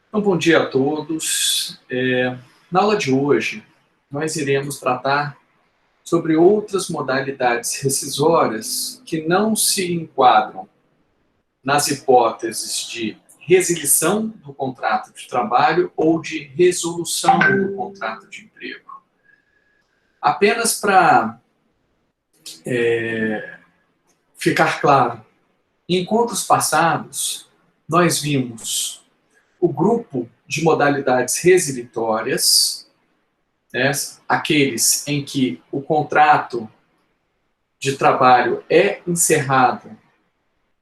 Então, bom dia a todos. Na aula de hoje, nós iremos tratar sobre outras modalidades rescisórias que não se enquadram nas hipóteses de resilição do contrato de trabalho ou de resolução do contrato de emprego. Apenas para ficar claro, em encontros passados, nós vimos o grupo de modalidades resilitórias, né, aqueles em que o contrato de trabalho é encerrado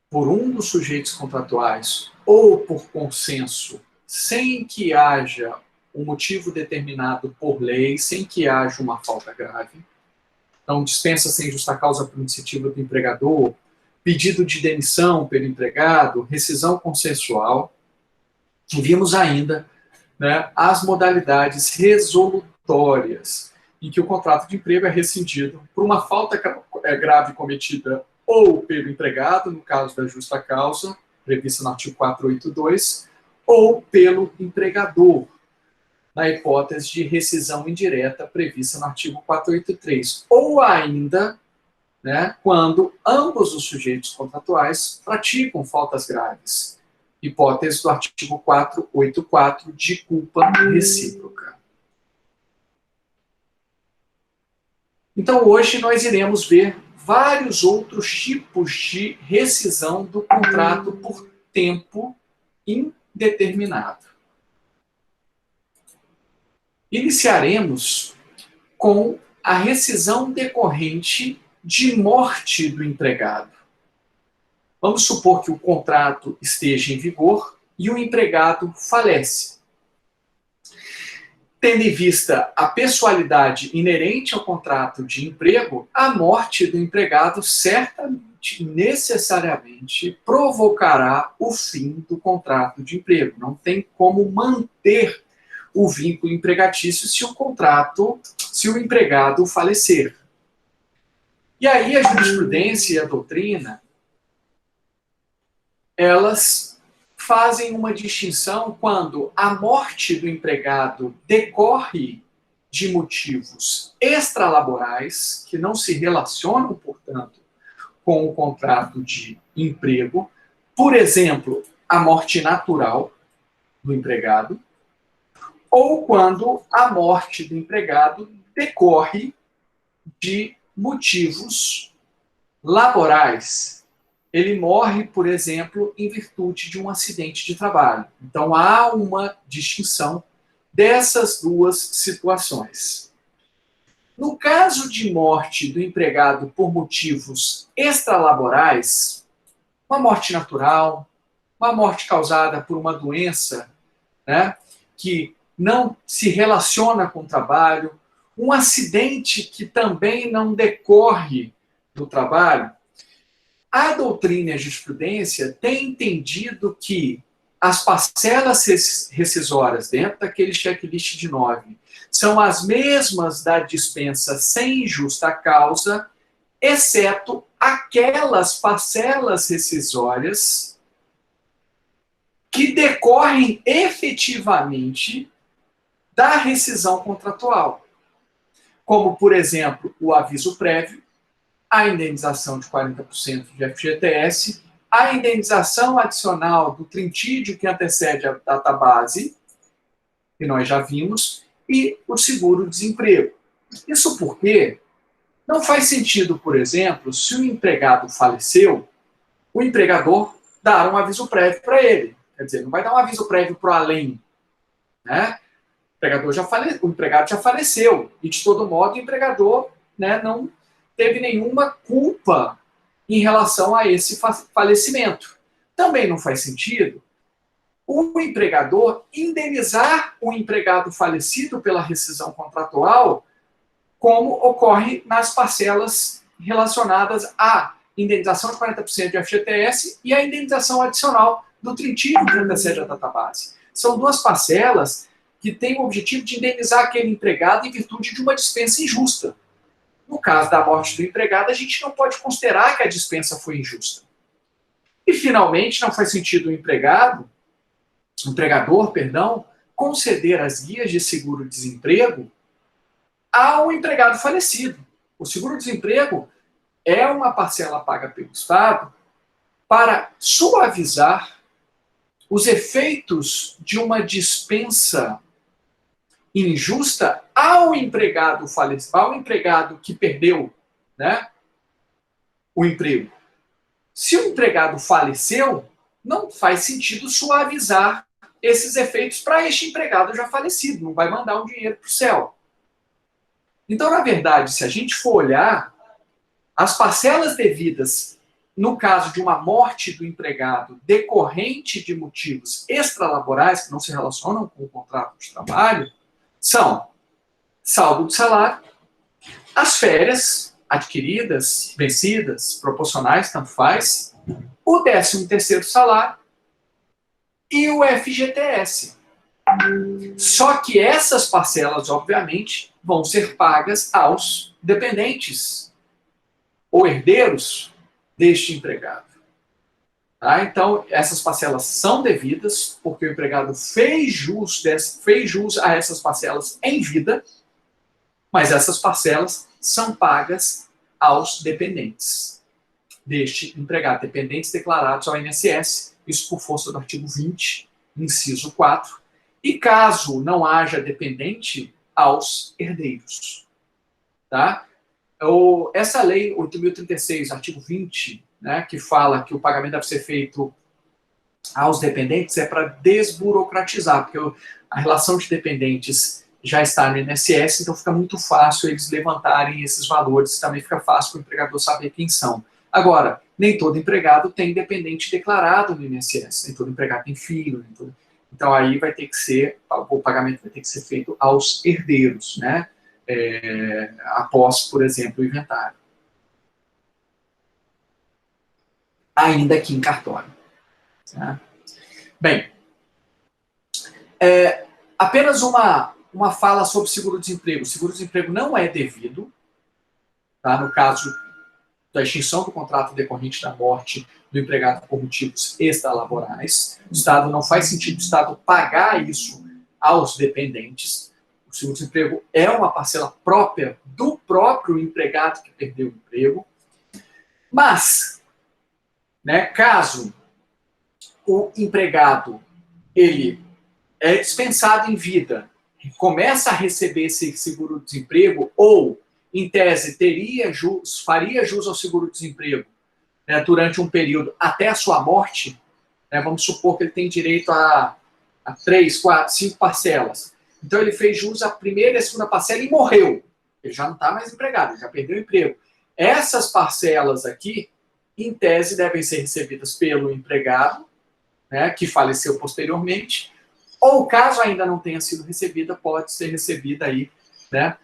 por um dos sujeitos contratuais ou por consenso, sem que haja um motivo determinado por lei, sem que haja uma falta grave. Então, dispensa sem justa causa por iniciativa do empregador, pedido de demissão pelo empregado, rescisão consensual. E vimos ainda, né, as modalidades resolutórias, em que o contrato de emprego é rescindido por uma falta grave cometida ou pelo empregado, no caso da justa causa, prevista no artigo 482, ou pelo empregador, na hipótese de rescisão indireta prevista no artigo 483, ou ainda, né, quando ambos os sujeitos contratuais praticam faltas graves, hipótese do artigo 484 de culpa recíproca. Então, hoje nós iremos ver vários outros tipos de rescisão do contrato por tempo indeterminado. Iniciaremos com a rescisão decorrente de morte do empregado. Vamos supor que o contrato esteja em vigor e o empregado falece. Tendo em vista a pessoalidade inerente ao contrato de emprego, a morte do empregado certamente, necessariamente, provocará o fim do contrato de emprego. Não tem como manter o vínculo empregatício se o empregado falecer. E aí a jurisprudência e a doutrina, elas fazem uma distinção quando a morte do empregado decorre de motivos extralaborais, que não se relacionam, portanto, com o contrato de emprego. Por exemplo, a morte natural do empregado, ou quando a morte do empregado decorre de motivos laborais. Ele morre, por exemplo, em virtude de um acidente de trabalho. Então, há uma distinção dessas duas situações. No caso de morte do empregado por motivos extralaborais, uma morte natural, uma morte causada por uma doença, né, que não se relaciona com o trabalho, um acidente que também não decorre do trabalho, a doutrina e a jurisprudência têm entendido que as parcelas rescisórias dentro daquele checklist de 9 são as mesmas da dispensa sem justa causa, exceto aquelas parcelas rescisórias que decorrem efetivamente da rescisão contratual. Como, por exemplo, o aviso prévio, a indenização de 40% de FGTS, a indenização adicional do trintídio que antecede a database, que nós já vimos, e o seguro-desemprego. Isso porque não faz sentido, por exemplo, se o empregado faleceu, o empregador dar um aviso prévio para ele. Quer dizer, não vai dar um aviso prévio para o além, né? O empregado já faleceu, e de todo modo o empregador, né, não teve nenhuma culpa em relação a esse falecimento. Também não faz sentido o empregador indenizar o empregado falecido pela rescisão contratual, como ocorre nas parcelas relacionadas à indenização de 40% de FGTS e a indenização adicional do trintídio que antecede a database. São duas parcelas que têm o objetivo de indenizar aquele empregado em virtude de uma dispensa injusta. No caso da morte do empregado, a gente não pode considerar que a dispensa foi injusta. E, finalmente, não faz sentido o empregado empregador, perdão, conceder as guias de seguro-desemprego ao empregado falecido. O seguro-desemprego é uma parcela paga pelo Estado para suavizar os efeitos de uma dispensa injusta ao empregado falecido, ao empregado que perdeu, né, o emprego. Se o empregado faleceu, não faz sentido suavizar esses efeitos para este empregado já falecido, não vai mandar um dinheiro para o céu. Então, na verdade, se a gente for olhar, as parcelas devidas no caso de uma morte do empregado decorrente de motivos extralaborais que não se relacionam com o contrato de trabalho, são saldo de salário, as férias adquiridas, vencidas, proporcionais, tanto faz, o 13º salário e o FGTS. Só que essas parcelas, obviamente, vão ser pagas aos dependentes ou herdeiros deste empregado. Tá? Então, essas parcelas são devidas, porque o empregado fez jus a essas parcelas em vida, mas essas parcelas são pagas aos dependentes deste empregado, dependentes declarados ao INSS, isso por força do artigo 20, inciso 4, e caso não haja dependente, aos herdeiros. Tá? Essa lei 8.036, artigo 20, né, que fala que o pagamento deve ser feito aos dependentes, é para desburocratizar, porque a relação de dependentes já está no INSS, então fica muito fácil eles levantarem esses valores, também fica fácil para o empregador saber quem são. Agora, nem todo empregado tem dependente declarado no INSS, nem todo empregado tem filho, então aí vai ter que ser, o pagamento vai ter que ser feito aos herdeiros, né? Após, por exemplo, o inventário. Ainda aqui em cartório. Tá? Bem, apenas uma fala sobre seguro-desemprego. O seguro-desemprego não é devido, tá? No caso da extinção do contrato decorrente da morte do empregado por motivos extralaborais. O Estado não faz sentido o Estado pagar isso aos dependentes. O seguro-desemprego é uma parcela própria do próprio empregado que perdeu o emprego. Mas, né, caso o empregado ele é dispensado em vida, começa a receber esse seguro-desemprego ou, em tese, faria jus ao seguro-desemprego, né, durante um período até a sua morte, né, vamos supor que ele tem direito a 3, 4, 5 parcelas. Então ele fez jus à primeira e à segunda parcela e morreu. Ele já não está mais empregado, ele já perdeu o emprego. Essas parcelas aqui, em tese, devem ser recebidas pelo empregado, né, que faleceu posteriormente, ou caso ainda não tenha sido recebida, pode ser recebida aí, né,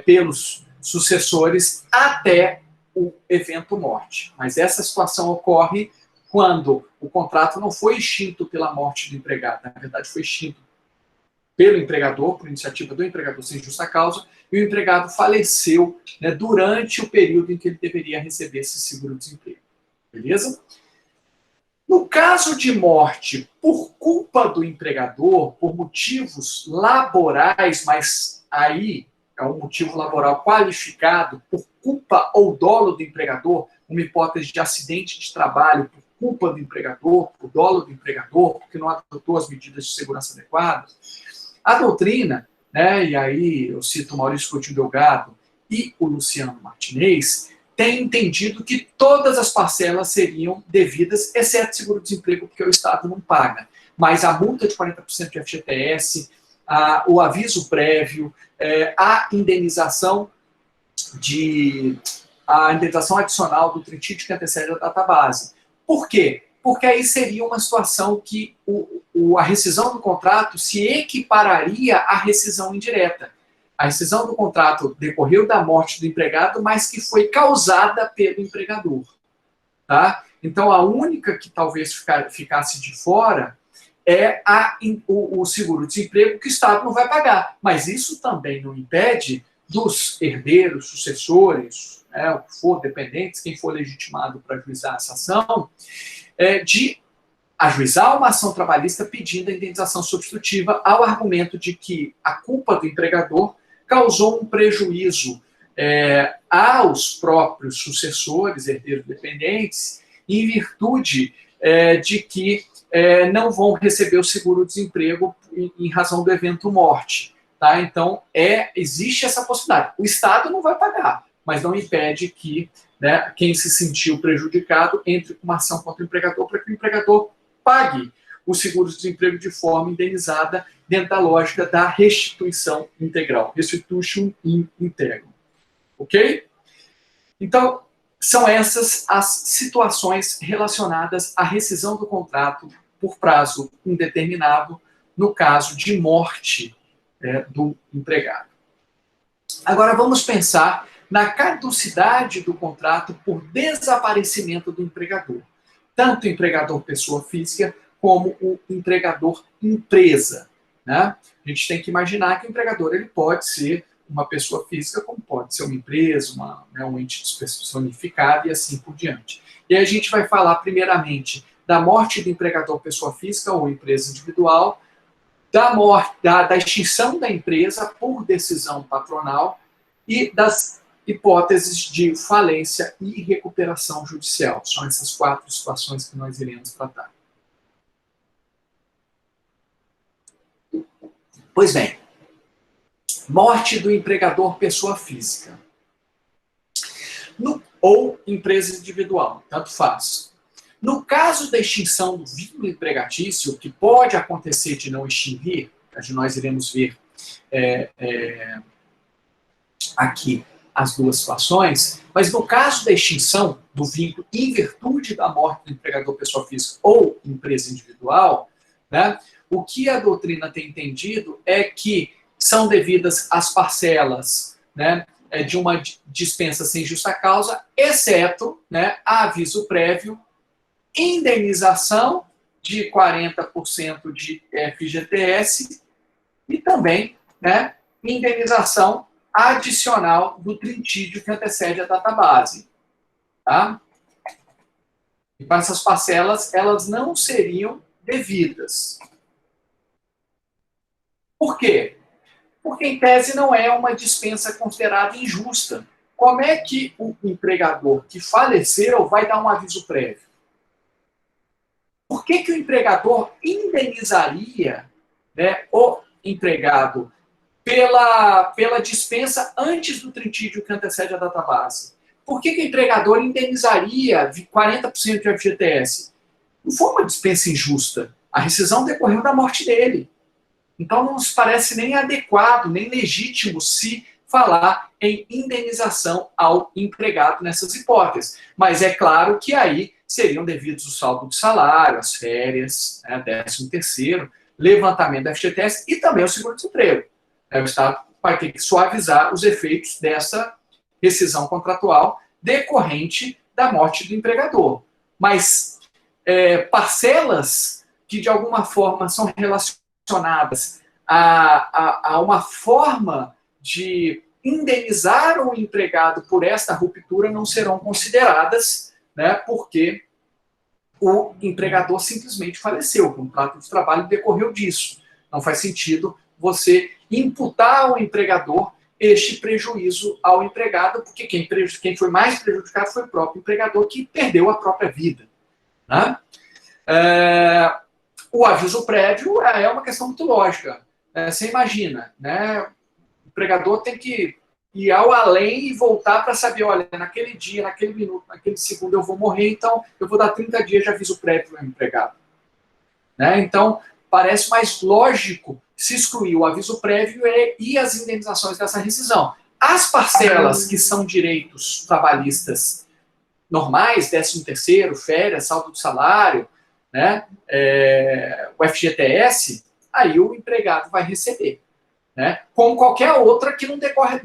pelos sucessores até o evento morte. Mas essa situação ocorre quando o contrato não foi extinto pela morte do empregado, na verdade foi extinto pelo empregador, por iniciativa do empregador sem justa causa, e o empregado faleceu, né, durante o período em que ele deveria receber esse seguro-desemprego. Beleza? No caso de morte por culpa do empregador, por motivos laborais, mas aí é um motivo laboral qualificado, por culpa ou dolo do empregador, uma hipótese de acidente de trabalho por culpa do empregador, por dolo do empregador, porque não adotou as medidas de segurança adequadas, a doutrina, né, e aí eu cito o Maurício Coutinho Delgado e o Luciano Martinez, tem entendido que todas as parcelas seriam devidas, exceto seguro-desemprego, porque o Estado não paga. Mas a multa de 40% de FGTS, o aviso prévio, a indenização adicional do tritídio que antecede a database. Por quê? Porque aí seria uma situação que a rescisão do contrato se equipararia à rescisão indireta. A rescisão do contrato decorreu da morte do empregado, mas que foi causada pelo empregador. Tá? Então, a única que talvez ficasse de fora é o seguro-desemprego que o Estado não vai pagar. Mas isso também não impede dos herdeiros, sucessores, né, o que for, dependentes, quem for legitimado para juizar essa ação, de ajuizar uma ação trabalhista pedindo a indenização substitutiva ao argumento de que a culpa do empregador causou um prejuízo aos próprios sucessores, herdeiros dependentes, em virtude de que não vão receber o seguro-desemprego em razão do evento morte. Tá? Então, existe essa possibilidade. O Estado não vai pagar, mas não impede que, né, quem se sentiu prejudicado entre com uma ação contra o empregador para que o empregador pague o seguro-desemprego de forma indenizada dentro da lógica da restituição integral. Restitution in integrum. Ok? Então, são essas as situações relacionadas à rescisão do contrato por prazo indeterminado no caso de morte do empregado. Agora vamos pensar na caducidade do contrato por desaparecimento do empregador. Tanto o empregador pessoa física como o empregador empresa. Né? A gente tem que imaginar que o empregador ele pode ser uma pessoa física, como pode ser uma empresa, um ente personificado e assim por diante. E aí a gente vai falar primeiramente da morte do empregador pessoa física ou empresa individual, da extinção da empresa por decisão patronal e das hipóteses de falência e recuperação judicial. São essas 4 situações que nós iremos tratar. Pois bem, morte do empregador pessoa física. Ou empresa individual, tanto faz. No caso da extinção do vínculo empregatício, que pode acontecer de não extinguir, nós iremos ver aqui as 2 situações, mas no caso da extinção do vínculo em virtude da morte do empregador pessoa física ou empresa individual, né, o que a doutrina tem entendido é que são devidas as parcelas, né, de uma dispensa sem justa causa, exceto, né, aviso prévio, indenização de 40% de FGTS e também, né, indenização adicional do tritídio que antecede a database. Tá? E para essas parcelas, elas não seriam devidas. Por quê? Porque, em tese, não é uma dispensa considerada injusta. Como é que o empregador que faleceu vai dar um aviso prévio? Por que o empregador indenizaria, né, o empregado pela dispensa antes do tritídio que antecede a database? Por que o empregador indenizaria 40% de FGTS? Não foi uma dispensa injusta. A rescisão decorreu da morte dele. Então não nos parece nem adequado, nem legítimo se falar em indenização ao empregado nessas hipóteses. Mas é claro que aí seriam devidos o saldo de salário, as férias, né, 13º, levantamento da FGTS e também o seguro-desemprego. O Estado vai ter que suavizar os efeitos dessa rescisão contratual decorrente da morte do empregador. Mas parcelas que de alguma forma são relacionadas a uma forma de indenizar o empregado por esta ruptura não serão consideradas, né, porque o empregador simplesmente faleceu, o contrato de trabalho decorreu disso. Não faz sentido você imputar ao empregador este prejuízo ao empregado, porque quem foi mais prejudicado foi o próprio empregador que perdeu a própria vida. Né? O aviso prévio é uma questão muito lógica. Você imagina, né? O empregador tem que ir ao além e voltar para saber, olha, naquele dia, naquele minuto, naquele segundo eu vou morrer, então eu vou dar 30 dias de aviso prévio ao empregado. Né? Então, parece mais lógico se excluir o aviso prévio e as indenizações dessa rescisão. As parcelas que são direitos trabalhistas normais, 13º, férias, saldo de salário, né, o FGTS, aí o empregado vai receber. Né, como qualquer outra que não decorra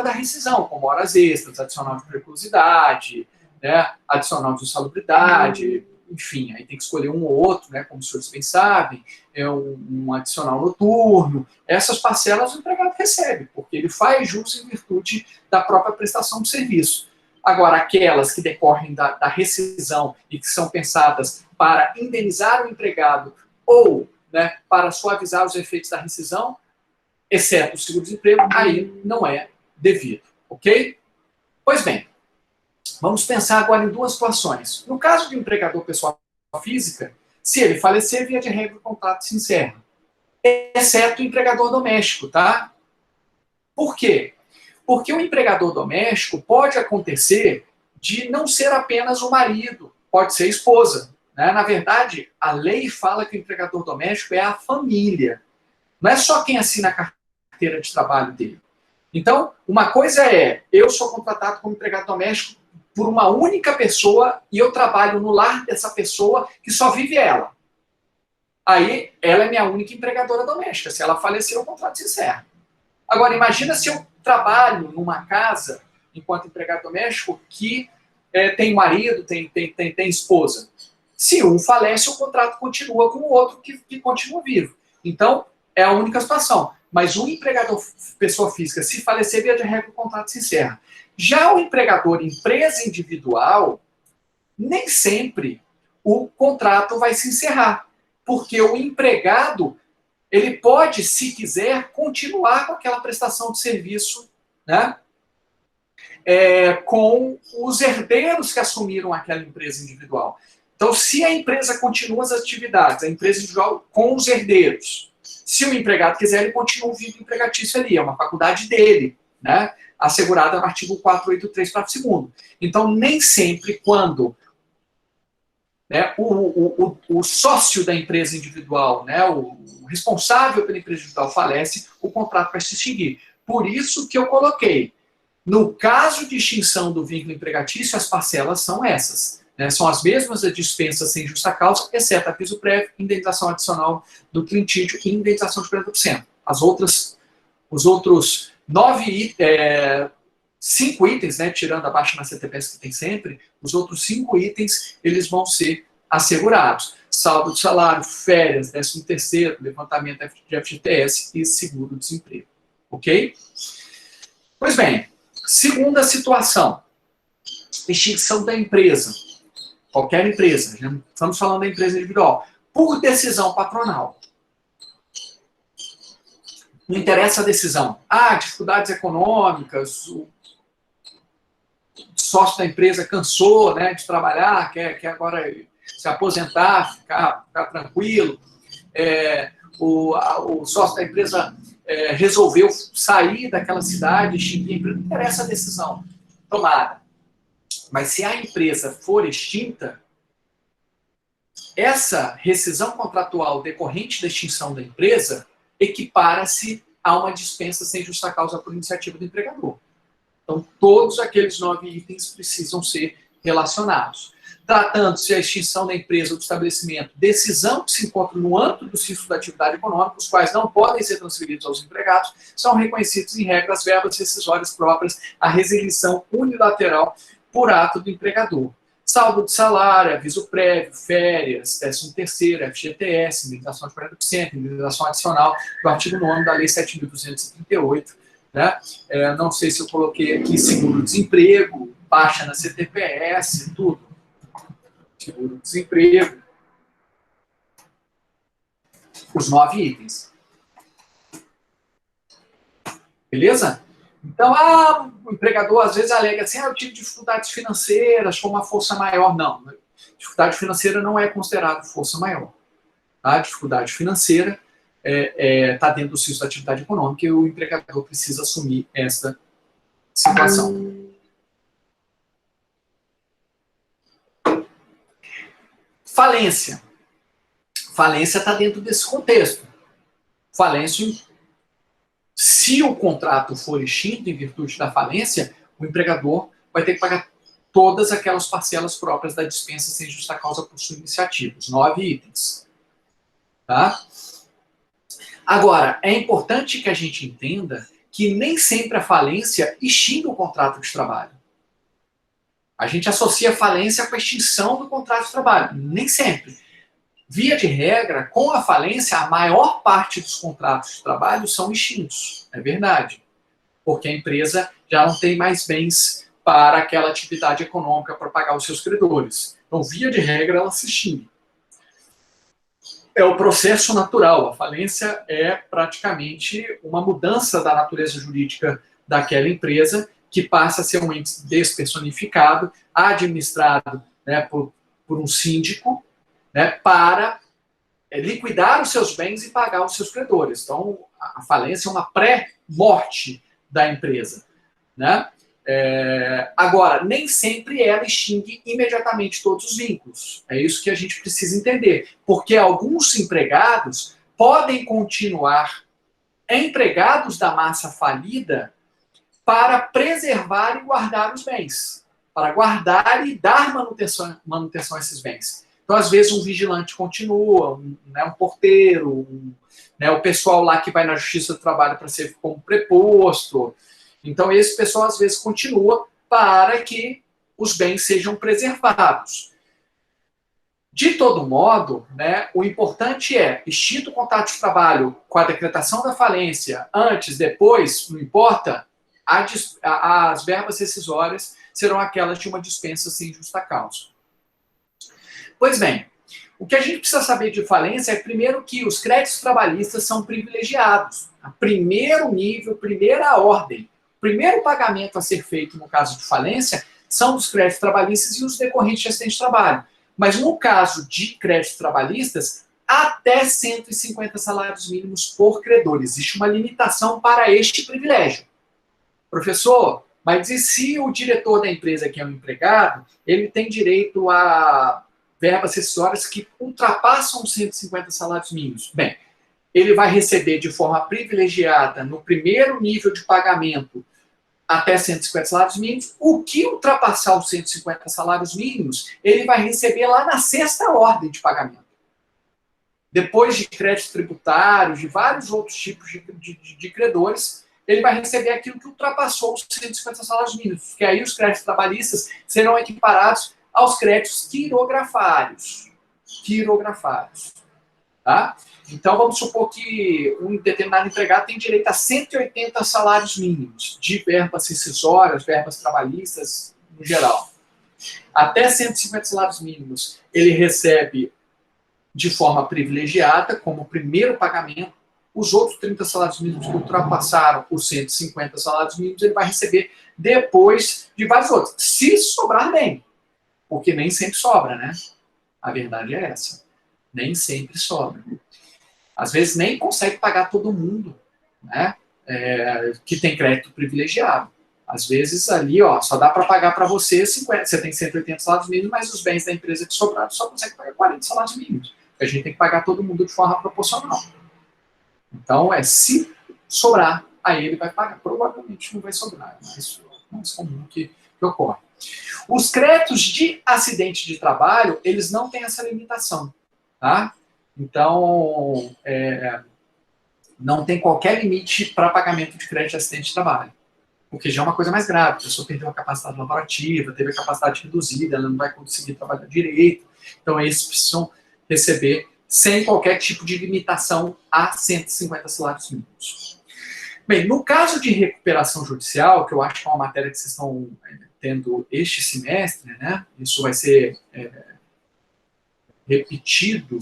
da rescisão, como horas extras, adicional de periculosidade, né, adicional de insalubridade, enfim, aí tem que escolher um ou outro, né, como os senhores bem sabem, um adicional noturno. Essas parcelas o empregado recebe, porque ele faz jus em virtude da própria prestação do serviço. Agora, aquelas que decorrem da rescisão e que são pensadas para indenizar o empregado ou, né, para suavizar os efeitos da rescisão, exceto o seguro-desemprego, aí não é devido, ok? Pois bem, vamos pensar agora em duas situações. No caso de um empregador pessoa física, se ele falecer, via de regra, o contrato se encerra. Exceto o empregador doméstico, tá? Por quê? Porque o empregador doméstico pode acontecer de não ser apenas o marido, pode ser a esposa. Né? Na verdade, a lei fala que o empregador doméstico é a família. Não é só quem assina a carteira de trabalho dele. Então, uma coisa é, eu sou contratado como empregado doméstico por uma única pessoa e eu trabalho no lar dessa pessoa que só vive ela. Aí, ela é minha única empregadora doméstica. Se ela falecer, o contrato se encerra. Agora, imagina se eu trabalho numa casa, enquanto empregado doméstico, que tem marido, tem esposa. Se um falece, o contrato continua com o outro que continua vivo. Então, é a única situação. Mas o empregador, pessoa física, se falecer, via de regra, o contrato se encerra. Já o empregador, empresa individual, nem sempre o contrato vai se encerrar. Porque o empregado, ele pode, se quiser, continuar com aquela prestação de serviço, né? Com os herdeiros que assumiram aquela empresa individual. Então, se a empresa continua as atividades, a empresa individual com os herdeiros, se o empregado quiser, ele continua o vínculo empregatício ali, é uma faculdade dele, né? Assegurada no artigo 483, parágrafo 2º. Então, nem sempre quando, né, o sócio da empresa individual, né, o responsável pela empresa individual falece, o contrato vai se extinguir. Por isso que eu coloquei, no caso de extinção do vínculo empregatício, as parcelas são essas. Né, são as mesmas das dispensas sem justa causa, exceto aviso prévio, indenização adicional do clintídio e indenização de 40%. Os outros 5 itens, né, tirando a baixa na CTPS que tem sempre, os outros 5 itens, eles vão ser assegurados. Saldo de salário, férias, 13º, levantamento de FGTS e seguro-desemprego. Ok? Pois bem, segunda situação, extinção da empresa. Qualquer empresa, já estamos falando da empresa individual, por decisão patronal. Não interessa a decisão. Dificuldades econômicas, o sócio da empresa cansou, né, de trabalhar, quer agora se aposentar, ficar tranquilo. O sócio da empresa resolveu sair daquela cidade, extinguir a empresa. Não interessa a decisão tomada. Mas se a empresa for extinta, essa rescisão contratual decorrente da extinção da empresa equipara-se a uma dispensa sem justa causa por iniciativa do empregador. Então, todos aqueles 9 itens precisam ser relacionados. Tratando-se a extinção da empresa ou do estabelecimento, decisão que se encontra no âmbito do ciclo da atividade econômica, os quais não podem ser transferidos aos empregados, são reconhecidos em regra as verbas rescisórias próprias à resilição unilateral por ato do empregador. Saldo de salário, aviso prévio, férias, 13º, FGTS, indenização de 40%, indenização adicional do artigo 9º da Lei 7.238. Né? Não sei se eu coloquei aqui seguro-desemprego, baixa na CTPS, tudo. Seguro-desemprego. Os 9 itens. Beleza? Então, o empregador às vezes alega assim, eu tive dificuldades financeiras, foi uma força maior. Não, dificuldade financeira não é considerado força maior. Tá? Dificuldade financeira está dentro do ciclo da atividade econômica e o empregador precisa assumir essa situação. Falência. Falência está dentro desse contexto. Falência, se o contrato for extinto em virtude da falência, o empregador vai ter que pagar todas aquelas parcelas próprias da dispensa sem justa causa por sua iniciativa, os 9 itens. Tá? Agora, é importante que a gente entenda que nem sempre a falência extingue o contrato de trabalho. A gente associa a falência com a extinção do contrato de trabalho. Nem sempre. Via de regra, com a falência, a maior parte dos contratos de trabalho são extintos. É verdade. Porque a empresa já não tem mais bens para aquela atividade econômica, para pagar os seus credores. Então, via de regra, ela se extingue. É o processo natural. A falência é praticamente uma mudança da natureza jurídica daquela empresa, que passa a ser um ente despersonificado, administrado, né, por um síndico, né, para liquidar os seus bens e pagar os seus credores. Então, a falência é uma pré-morte da empresa, né? Agora, nem sempre ela extingue imediatamente todos os vínculos. É isso que a gente precisa entender. Porque alguns empregados podem continuar empregados da massa falida para preservar e guardar os bens. Para guardar e dar manutenção a esses bens. Então, às vezes, um vigilante continua, um porteiro, o pessoal lá que vai na Justiça do Trabalho para ser como preposto. Então, esse pessoal, às vezes, continua para que os bens sejam preservados. De todo modo, né, o importante é, extinto o contrato de trabalho com a decretação da falência, antes, depois, não importa, as verbas rescisórias serão aquelas de uma dispensa sem justa causa. Pois bem, o que a gente precisa saber de falência é, primeiro, que os créditos trabalhistas são privilegiados. A primeiro nível, primeira ordem. O primeiro pagamento a ser feito no caso de falência são os créditos trabalhistas e os decorrentes de acidente de trabalho. Mas no caso de créditos trabalhistas, até 150 salários mínimos por credor. Existe uma limitação para este privilégio. Professor, mas e se o diretor da empresa, que é um empregado, ele tem direito a verbas rescisórias que ultrapassam 150 salários mínimos? Bem, ele vai receber de forma privilegiada no primeiro nível de pagamento até 150 salários mínimos. O que ultrapassar os 150 salários mínimos, ele vai receber lá na sexta ordem de pagamento. Depois de créditos tributários, de vários outros tipos de credores, ele vai receber aquilo que ultrapassou os 150 salários mínimos, porque aí os créditos trabalhistas serão equiparados aos créditos quirografários. Tá? Então, vamos supor que um determinado empregado tem direito a 180 salários mínimos de verbas rescisórias, verbas trabalhistas, no geral. Até 150 salários mínimos, ele recebe de forma privilegiada, como primeiro pagamento. Os outros 30 salários mínimos que ultrapassaram os 150 salários mínimos, ele vai receber depois de vários outros. Se sobrar bem. Porque nem sempre sobra, né? A verdade é essa. Nem sempre sobra. Às vezes nem consegue pagar todo mundo, né? Que tem crédito privilegiado. Às vezes ali, só dá para pagar para você 50. Você tem 180 salários mínimos, mas os bens da empresa que sobraram só consegue pagar 40 salários mínimos. A gente tem que pagar todo mundo de forma proporcional. Então, se sobrar, aí ele vai pagar. Provavelmente não vai sobrar, mas é mais comum que ocorre. Os créditos de acidente de trabalho, eles não têm essa limitação, tá? Então, não tem qualquer limite para pagamento de crédito de acidente de trabalho, porque já é uma coisa mais grave. A pessoa perdeu a capacidade laborativa, teve a capacidade reduzida, ela não vai conseguir trabalhar direito. Então, esses precisam receber sem qualquer tipo de limitação a 150 salários mínimos. Bem, no caso de recuperação judicial, que eu acho que é uma matéria que vocês estão tendo este semestre, né? Isso vai ser repetido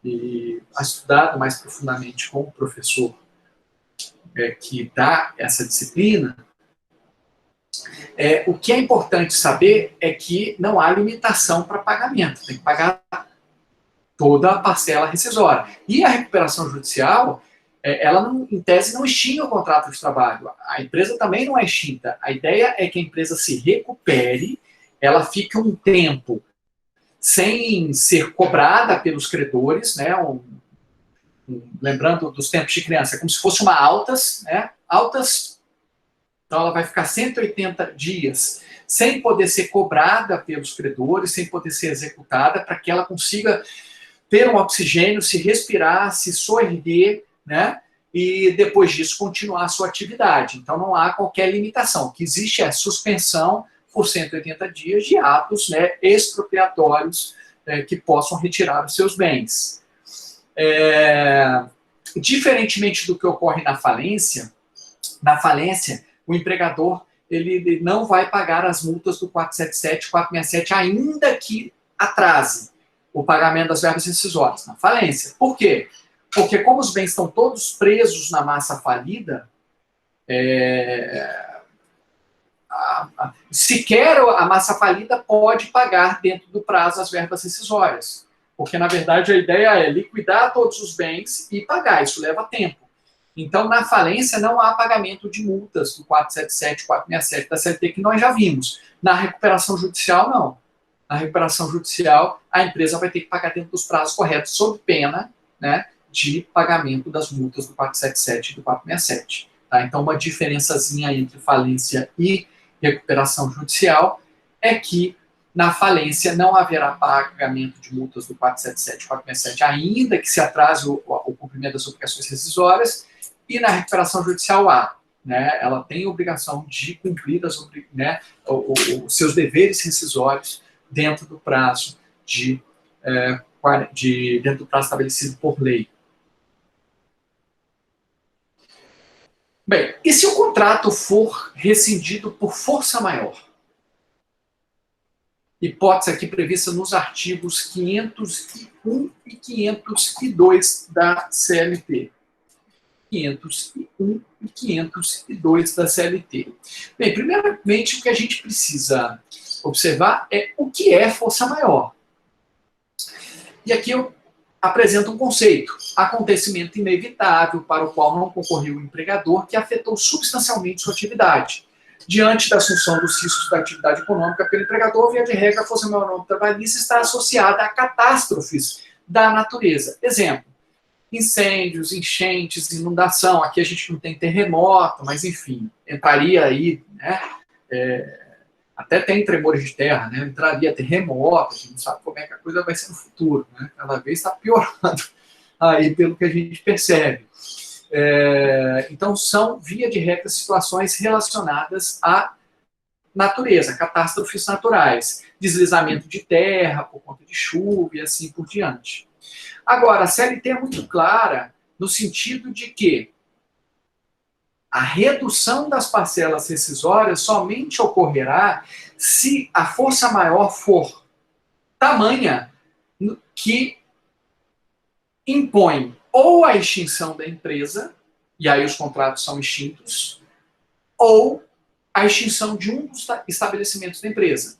e estudado mais profundamente com o professor que dá essa disciplina. O que é importante saber é que não há limitação para pagamento, tem que pagar toda a parcela rescisória. E a recuperação judicial, ela, em tese, não extingue o contrato de trabalho. A empresa também não é extinta. A ideia é que a empresa se recupere, ela fique um tempo sem ser cobrada pelos credores, né? Lembrando dos tempos de criança, é como se fosse uma altas, né? Altas, então ela vai ficar 180 dias sem poder ser cobrada pelos credores, sem poder ser executada, para que ela consiga ter um oxigênio, se respirar, se soerguer, né? E depois disso continuar a sua atividade. Então não há qualquer limitação. O que existe é suspensão por 180 dias de atos, né, expropriatórios que possam retirar os seus bens. Diferentemente do que ocorre na falência, o empregador ele não vai pagar as multas do 477, 467, ainda que atrase o pagamento das verbas rescisórias na falência. Por quê? Porque como os bens estão todos presos na massa falida, sequer a massa falida pode pagar dentro do prazo as verbas rescisórias. Porque, na verdade, a ideia é liquidar todos os bens e pagar. Isso leva tempo. Então, na falência, não há pagamento de multas do 477, 467 da CLT, que nós já vimos. Na recuperação judicial, não. Na recuperação judicial, a empresa vai ter que pagar dentro dos prazos corretos, sob pena, né, de pagamento das multas do 477 e do 467. Tá? Então, uma diferençazinha entre falência e recuperação judicial é que na falência não haverá pagamento de multas do 477 e 467, ainda que se atrase o cumprimento das obrigações rescisórias, e na recuperação judicial há. Né, ela tem a obrigação de cumprir né, os seus deveres rescisórios dentro do prazo dentro do prazo estabelecido por lei. Bem, e se o contrato for rescindido por força maior? Hipótese aqui prevista nos artigos 501 e 502 da CLT. 501 e 502 da CLT. Bem, primeiramente, o que a gente precisa observar é o que é força maior. E aqui eu apresento um conceito: acontecimento inevitável para o qual não concorreu o empregador que afetou substancialmente sua atividade. Diante da assunção dos riscos da atividade econômica pelo empregador, via de regra, a força maior norma trabalhista está associada a catástrofes da natureza. Exemplo: incêndios, enchentes, inundação. Aqui a gente não tem terremoto, mas enfim, entraria aí, né? Até tem tremores de terra, né? Entraria terremoto, a gente não sabe como é que a coisa vai ser no futuro, né? Cada vez está piorando aí, pelo que a gente percebe. Então, são, via de regra, situações relacionadas à natureza, catástrofes naturais, deslizamento de terra por conta de chuva e assim por diante. Agora, a CLT é muito clara no sentido de que a redução das parcelas rescisórias somente ocorrerá se a força maior for tamanha que impõe ou a extinção da empresa, e aí os contratos são extintos, ou a extinção de um dos estabelecimentos da empresa.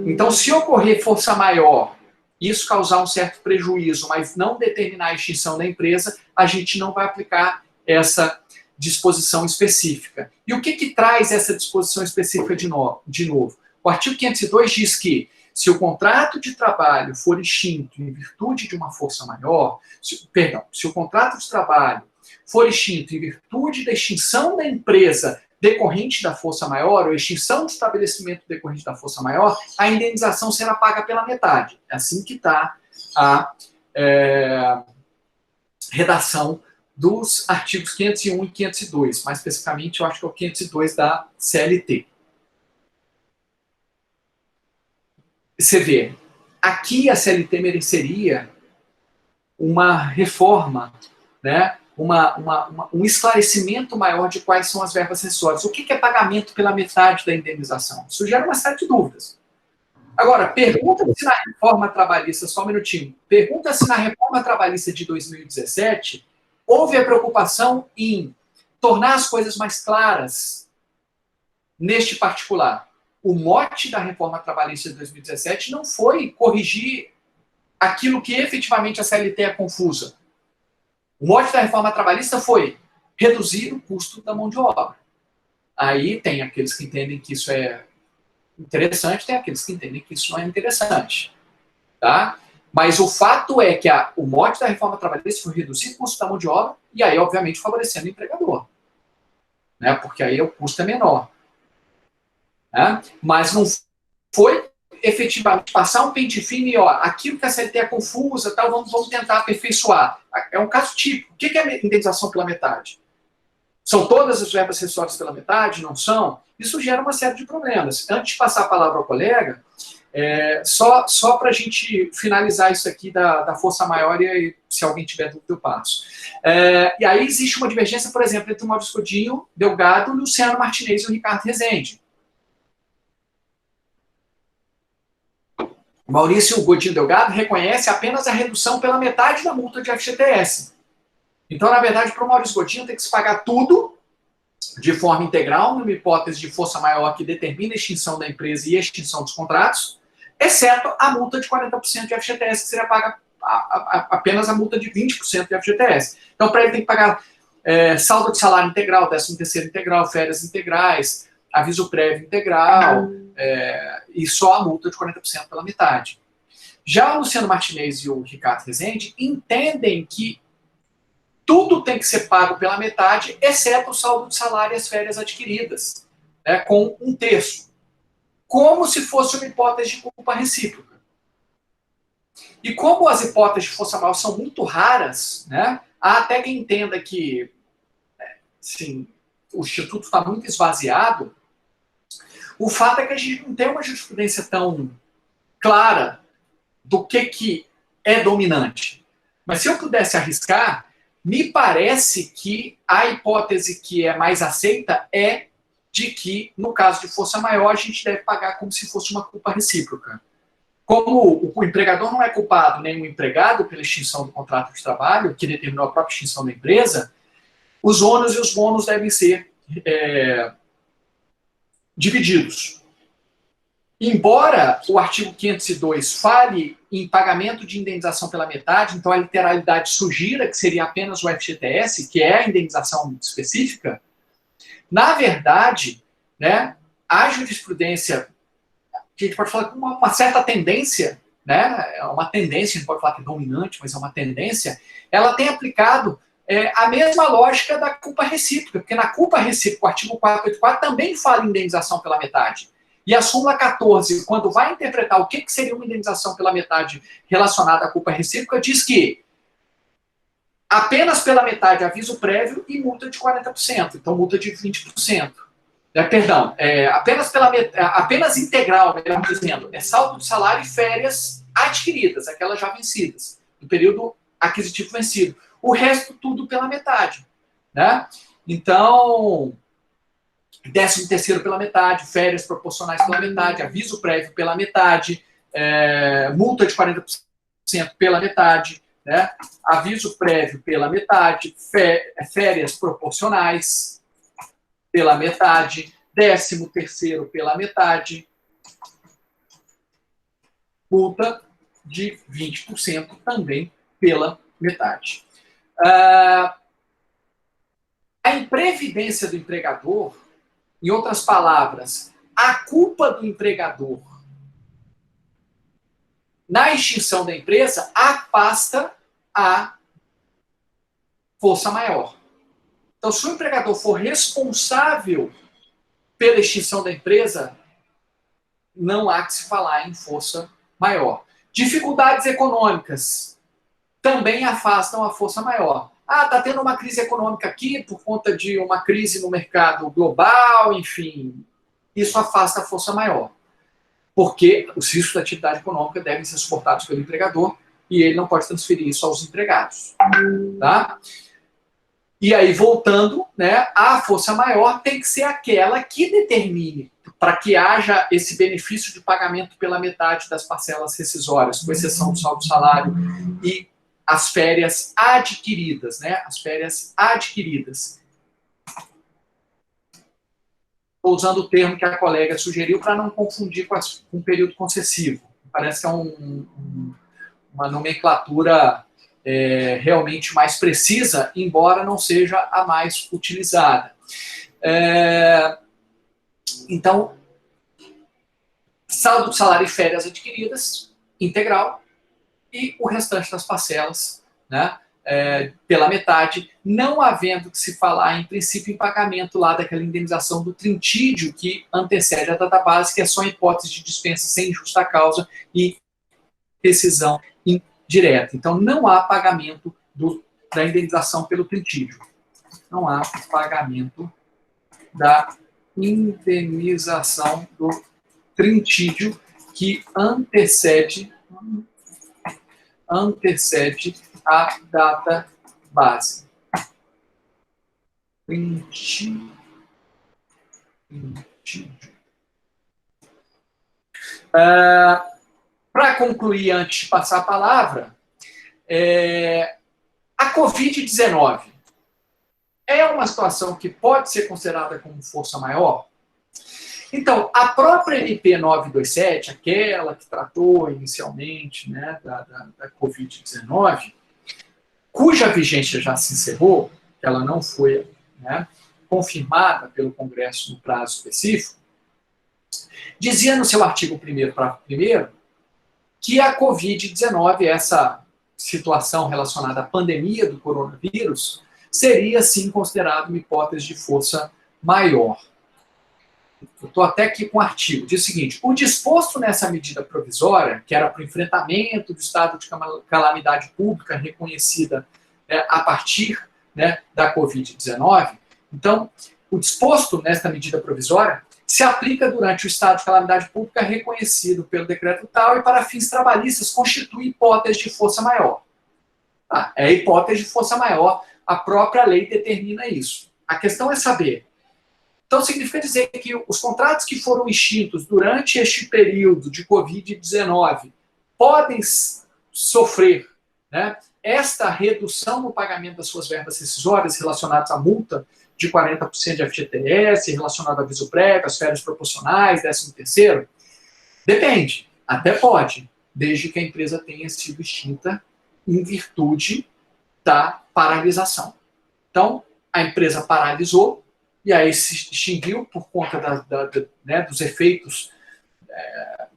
Então, se ocorrer força maior, isso causar um certo prejuízo, mas não determinar a extinção da empresa, a gente não vai aplicar essa disposição específica. E o que traz essa disposição específica de novo? O artigo 502 diz que se o contrato de trabalho for extinto em virtude de uma força maior, se o contrato de trabalho for extinto em virtude da extinção da empresa decorrente da força maior, ou extinção do estabelecimento decorrente da força maior, a indenização será paga pela metade. É assim que está a redação dos artigos 501 e 502. Mais especificamente, eu acho que é o 502 da CLT. Você vê, aqui a CLT mereceria uma reforma, né? Um esclarecimento maior de quais são as verbas rescisórias. O que é pagamento pela metade da indenização? Isso gera uma série de dúvidas. Agora, pergunta se na reforma trabalhista, só um minutinho, pergunta se na reforma trabalhista de 2017 houve a preocupação em tornar as coisas mais claras neste particular. O mote da reforma trabalhista de 2017 não foi corrigir aquilo que efetivamente a CLT é confusa. O mote da reforma trabalhista foi reduzir o custo da mão de obra. Aí tem aqueles que entendem que isso é interessante, tem aqueles que entendem que isso não é interessante. Tá? Mas o fato é que o mote da reforma trabalhista foi reduzir o custo da mão de obra e aí, obviamente, favorecendo o empregador. Né? Porque aí o custo é menor. Né? Mas não foi efetivamente passar um pente fino e, aquilo que a CLT é confusa, tal, vamos tentar aperfeiçoar. É um caso típico. O que é indenização pela metade? São todas as verbas rescisórias pela metade? Não são? Isso gera uma série de problemas. Antes de passar a palavra ao colega, Só para a gente finalizar isso aqui da força maior, e se alguém tiver dúvida, eu passo. E aí existe uma divergência, por exemplo, entre o Maurício Godinho, Delgado, o Luciano Martinez e o Ricardo Rezende. O Maurício Godinho Delgado reconhece apenas a redução pela metade da multa de FGTS. Então, na verdade, para o Maurício Godinho tem que se pagar tudo de forma integral, numa hipótese de força maior que determina a extinção da empresa e a extinção dos contratos, exceto a multa de 40% de FGTS, que seria paga apenas a multa de 20% de FGTS. Então, para ele tem que pagar saldo de salário integral, 13º integral, férias integrais, aviso prévio integral, e só a multa de 40% pela metade. Já o Luciano Martinez e o Ricardo Rezende entendem que tudo tem que ser pago pela metade, exceto o saldo de salário e as férias adquiridas, né, com 1/3. Como se fosse uma hipótese de culpa recíproca. E como as hipóteses de força maior são muito raras, né, há até quem entenda que sim, o Instituto está muito esvaziado, o fato é que a gente não tem uma jurisprudência tão clara do que é dominante. Mas se eu pudesse arriscar, me parece que a hipótese que é mais aceita é de que, no caso de força maior, a gente deve pagar como se fosse uma culpa recíproca. Como o empregador não é culpado nem o empregado pela extinção do contrato de trabalho, que determinou a própria extinção da empresa, os ônus e os bônus devem ser divididos. Embora o artigo 502 fale em pagamento de indenização pela metade, então a literalidade sugira que seria apenas o FGTS, que é a indenização específica, na verdade, né, a jurisprudência, que a gente pode falar com uma certa tendência, né, é uma tendência, a gente pode falar que é dominante, mas é uma tendência, ela tem aplicado a mesma lógica da culpa recíproca, porque na culpa recíproca, o artigo 484 também fala em indenização pela metade. E a súmula 14, quando vai interpretar o que seria uma indenização pela metade relacionada à culpa recíproca, diz que apenas pela metade aviso prévio e multa de 40%, então multa de 20%. Apenas integral, melhor dizendo, é saldo de salário e férias adquiridas, aquelas já vencidas, no período aquisitivo vencido. O resto tudo pela metade, né? Então, 13º pela metade, férias proporcionais pela metade, aviso prévio pela metade, multa de 40% pela metade, né? Aviso prévio pela metade, férias proporcionais pela metade, 13º pela metade, multa de 20% também pela metade. A imprevidência do empregador, em outras palavras, a culpa do empregador na extinção da empresa afasta a força maior. Então, se o empregador for responsável pela extinção da empresa, não há que se falar em força maior. Dificuldades econômicas também afastam a força maior. Está tendo uma crise econômica aqui por conta de uma crise no mercado global, enfim. Isso afasta a força maior. Porque os riscos da atividade econômica devem ser suportados pelo empregador e ele não pode transferir isso aos empregados. Tá? E aí, voltando, né, a força maior tem que ser aquela que determine para que haja esse benefício de pagamento pela metade das parcelas rescisórias, com exceção do saldo salário e as férias adquiridas, né? As férias adquiridas. Estou usando o termo que a colega sugeriu para não confundir com o período concessivo. Parece que é uma nomenclatura realmente mais precisa, embora não seja a mais utilizada. Então, saldo de salário e férias adquiridas, integral, e o restante das parcelas, né, pela metade, não havendo que se falar, em princípio, em pagamento lá daquela indenização do trintídio que antecede a data base, que é só hipótese de dispensa sem justa causa e rescisão indireta. Então, não há pagamento da indenização pelo trintídio. Não há pagamento da indenização do trintídio, que antecede a data base. Para concluir, antes de passar a palavra, a Covid-19 é uma situação que pode ser considerada como força maior? Então, a própria MP 927, aquela que tratou inicialmente, né, da Covid-19, cuja vigência já se encerrou, que ela não foi, né, confirmada pelo Congresso no prazo específico, dizia no seu artigo 1º, parágrafo 1º, que a Covid-19, essa situação relacionada à pandemia do coronavírus, seria, sim, considerada uma hipótese de força maior. Estou até aqui com o artigo. Diz o seguinte: o disposto nessa medida provisória, que era para o enfrentamento do estado de calamidade pública reconhecida a partir, né, da Covid-19, então, o disposto nesta medida provisória se aplica durante o estado de calamidade pública reconhecido pelo decreto tal e para fins trabalhistas constitui hipótese de força maior. Tá? É a hipótese de força maior, a própria lei determina isso. A questão é saber. Então, significa dizer que os contratos que foram extintos durante este período de Covid-19 podem sofrer, né, esta redução no pagamento das suas verbas rescisórias relacionadas à multa de 40% de FGTS, relacionado a aviso prévio, as férias proporcionais, 13º? Depende, até pode, desde que a empresa tenha sido extinta em virtude da paralisação. Então, a empresa paralisou, e aí se extinguiu por conta né, dos efeitos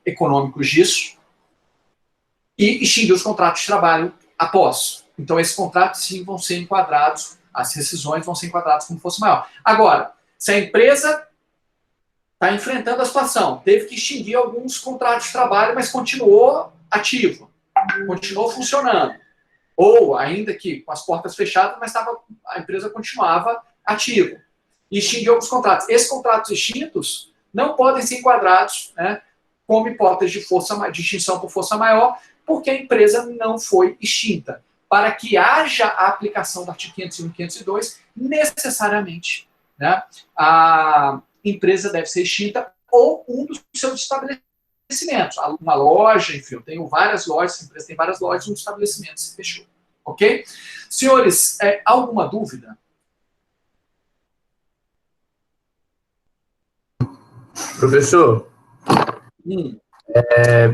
econômicos disso, e extinguiu os contratos de trabalho após. Então, esses contratos, sim, vão ser enquadrados, as rescisões vão ser enquadradas como força maior. Agora, se a empresa está enfrentando a situação, teve que extinguir alguns contratos de trabalho, mas continuou ativo, continuou funcionando, ou ainda que com as portas fechadas, mas a empresa continuava ativa, e extinguiu alguns contratos. Esses contratos extintos não podem ser enquadrados, né, como hipótese de extinção por força maior, porque a empresa não foi extinta. Para que haja a aplicação do artigo 501 e 502, necessariamente, né, a empresa deve ser extinta ou um dos seus estabelecimentos. Uma loja, enfim, eu tenho várias lojas, a empresa tem várias lojas, um estabelecimento se fechou. Ok? Senhores, alguma dúvida? Professor,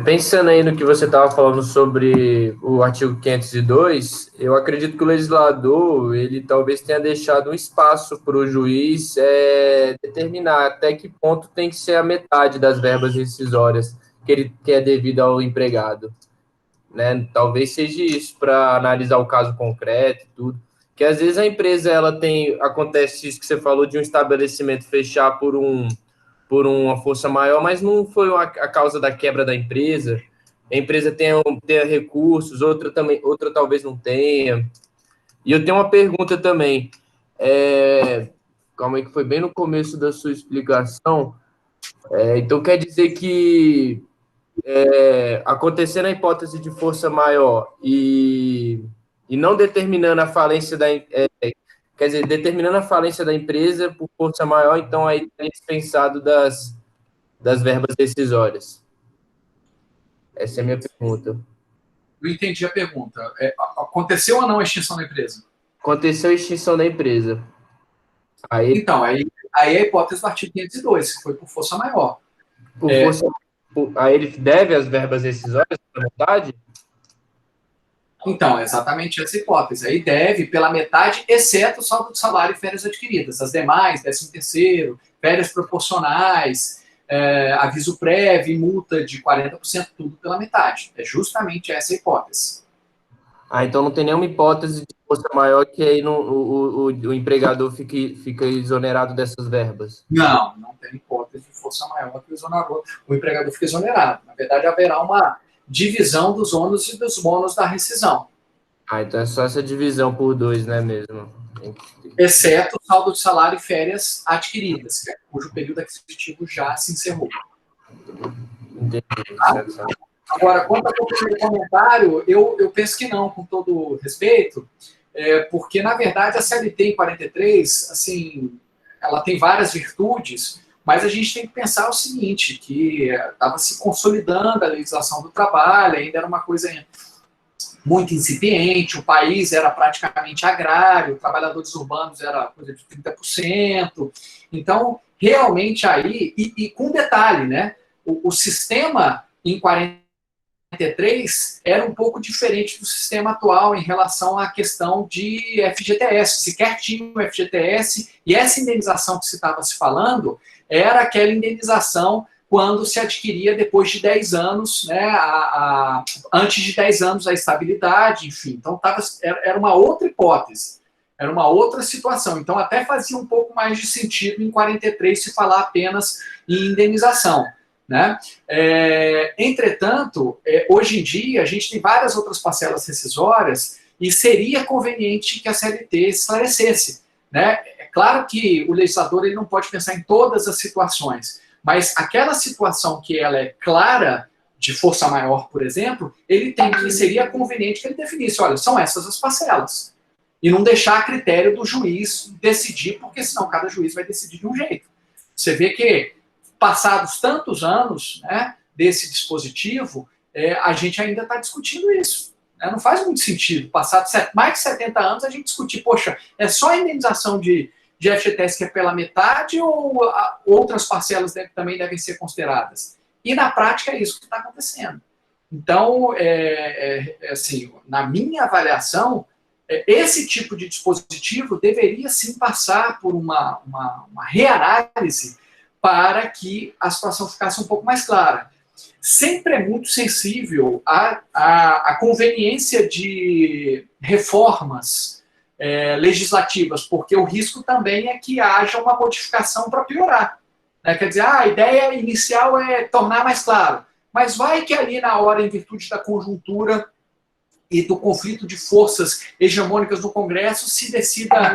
pensando aí no que você estava falando sobre o artigo 502, eu acredito que o legislador, ele talvez tenha deixado um espaço para o juiz determinar até que ponto tem que ser a metade das verbas rescisórias que é devido ao empregado, né? Talvez seja isso, para analisar o caso concreto e tudo. Que às vezes a empresa, acontece isso que você falou, de um estabelecimento fechar por uma força maior, mas não foi a causa da quebra da empresa. A empresa tenha recursos, outra talvez não tenha. E eu tenho uma pergunta também. Calma aí, que foi bem no começo da sua explicação. Então, quer dizer que acontecendo a hipótese de força maior e não determinando a falência quer dizer, determinando a falência da empresa por força maior, então aí é dispensado das verbas decisórias. Essa é a minha pergunta. Não entendi a pergunta. Aconteceu ou não a extinção da empresa? Aconteceu a extinção da empresa. Então, aí é a hipótese do artigo 502, que foi por força maior. Aí ele deve as verbas decisórias pela metade? Então, é exatamente essa hipótese. Aí deve pela metade, exceto o saldo de salário e férias adquiridas. As demais, 13º, férias proporcionais, aviso prévio e multa de 40%, tudo pela metade. É justamente essa hipótese. Então não tem nenhuma hipótese de força maior que aí o empregador fica exonerado dessas verbas? Não tem hipótese de força maior que o empregador fica exonerado. Na verdade, haverá uma divisão dos ônus e dos bônus da rescisão. Então é só essa divisão por 2, né, mesmo? Exceto o saldo de salário e férias adquiridas, cujo período aquisitivo já se encerrou. Entendi. Tá? Agora, quanto ao primeiro comentário, eu penso que não, com todo respeito, porque, na verdade, a CLT em 43, assim, ela tem várias virtudes, mas a gente tem que pensar o seguinte, que estava se consolidando a legislação do trabalho, ainda era uma coisa muito incipiente, o país era praticamente agrário, trabalhadores urbanos era coisa de 30%. Então, realmente aí, e com detalhe, né? O sistema em 43 era um pouco diferente do sistema atual em relação à questão de FGTS. Sequer tinha o FGTS, e essa indenização que se estava se falando era aquela indenização quando se adquiria depois de 10 anos, né, antes de 10 anos a estabilidade, enfim. Então, era uma outra hipótese, era uma outra situação. Então, até fazia um pouco mais de sentido em 43 se falar apenas em indenização. Né? Entretanto, hoje em dia, a gente tem várias outras parcelas rescisórias e seria conveniente que a CLT esclarecesse. Né? É claro que o legislador ele não pode pensar em todas as situações, mas aquela situação que ela é clara, de força maior, por exemplo, seria conveniente que ele definisse, olha, são essas as parcelas. E não deixar a critério do juiz decidir, porque senão cada juiz vai decidir de um jeito. Você vê que, passados tantos anos, né, desse dispositivo, a gente ainda está discutindo isso. Né? Não faz muito sentido, passados mais de 70 anos, a gente discutir, poxa, é só a indenização de FGTS que é pela metade ou outras parcelas também devem ser consideradas? E na prática é isso que está acontecendo. Então, assim, na minha avaliação, esse tipo de dispositivo deveria sim passar por uma reanálise para que a situação ficasse um pouco mais clara. Sempre é muito sensível à conveniência de reformas legislativas, porque o risco também é que haja uma modificação para piorar. Né? Quer dizer, a ideia inicial é tornar mais claro, mas vai que ali na hora, em virtude da conjuntura e do conflito de forças hegemônicas no Congresso, se decida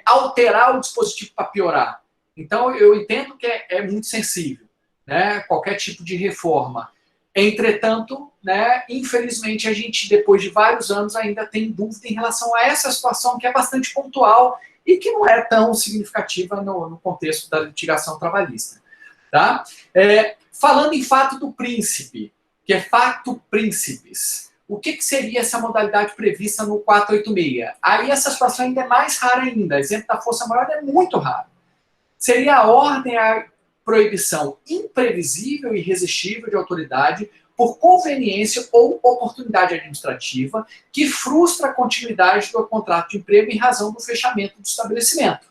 alterar o dispositivo para piorar. Então, eu entendo que é muito sensível, né? Qualquer tipo de reforma. Entretanto, né, infelizmente, a gente, depois de vários anos, ainda tem dúvida em relação a essa situação que é bastante pontual e que não é tão significativa no contexto da litigação trabalhista. Tá? Falando em fato do príncipe, que é facto príncipes, o que seria essa modalidade prevista no 486? Aí essa situação ainda é mais rara ainda. Exemplo da força maior é muito raro. Seria a ordem à proibição imprevisível e irresistível de autoridade por conveniência ou oportunidade administrativa que frustra a continuidade do contrato de emprego em razão do fechamento do estabelecimento.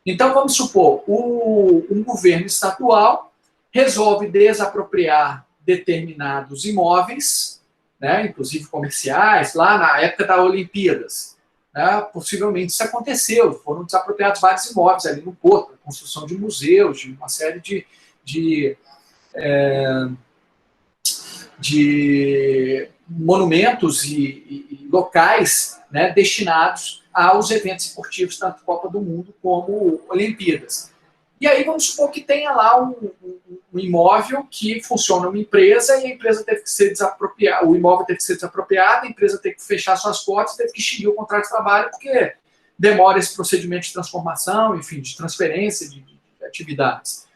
Então, vamos supor, um governo estadual resolve desapropriar determinados imóveis, né, inclusive comerciais, lá na época das Olimpíadas. Né, possivelmente isso aconteceu, foram desapropriados vários imóveis ali no Porto, a construção de museus, de uma série de monumentos e locais, né, destinados aos eventos esportivos, tanto Copa do Mundo como Olimpíadas. E aí vamos supor que tenha lá um imóvel que funciona uma empresa e a empresa teve que ser desapropriada, o imóvel teve que ser desapropriado, a empresa teve que fechar suas portas, teve que extinguir o contrato de trabalho porque demora esse procedimento de transformação, enfim, de transferência de atividades.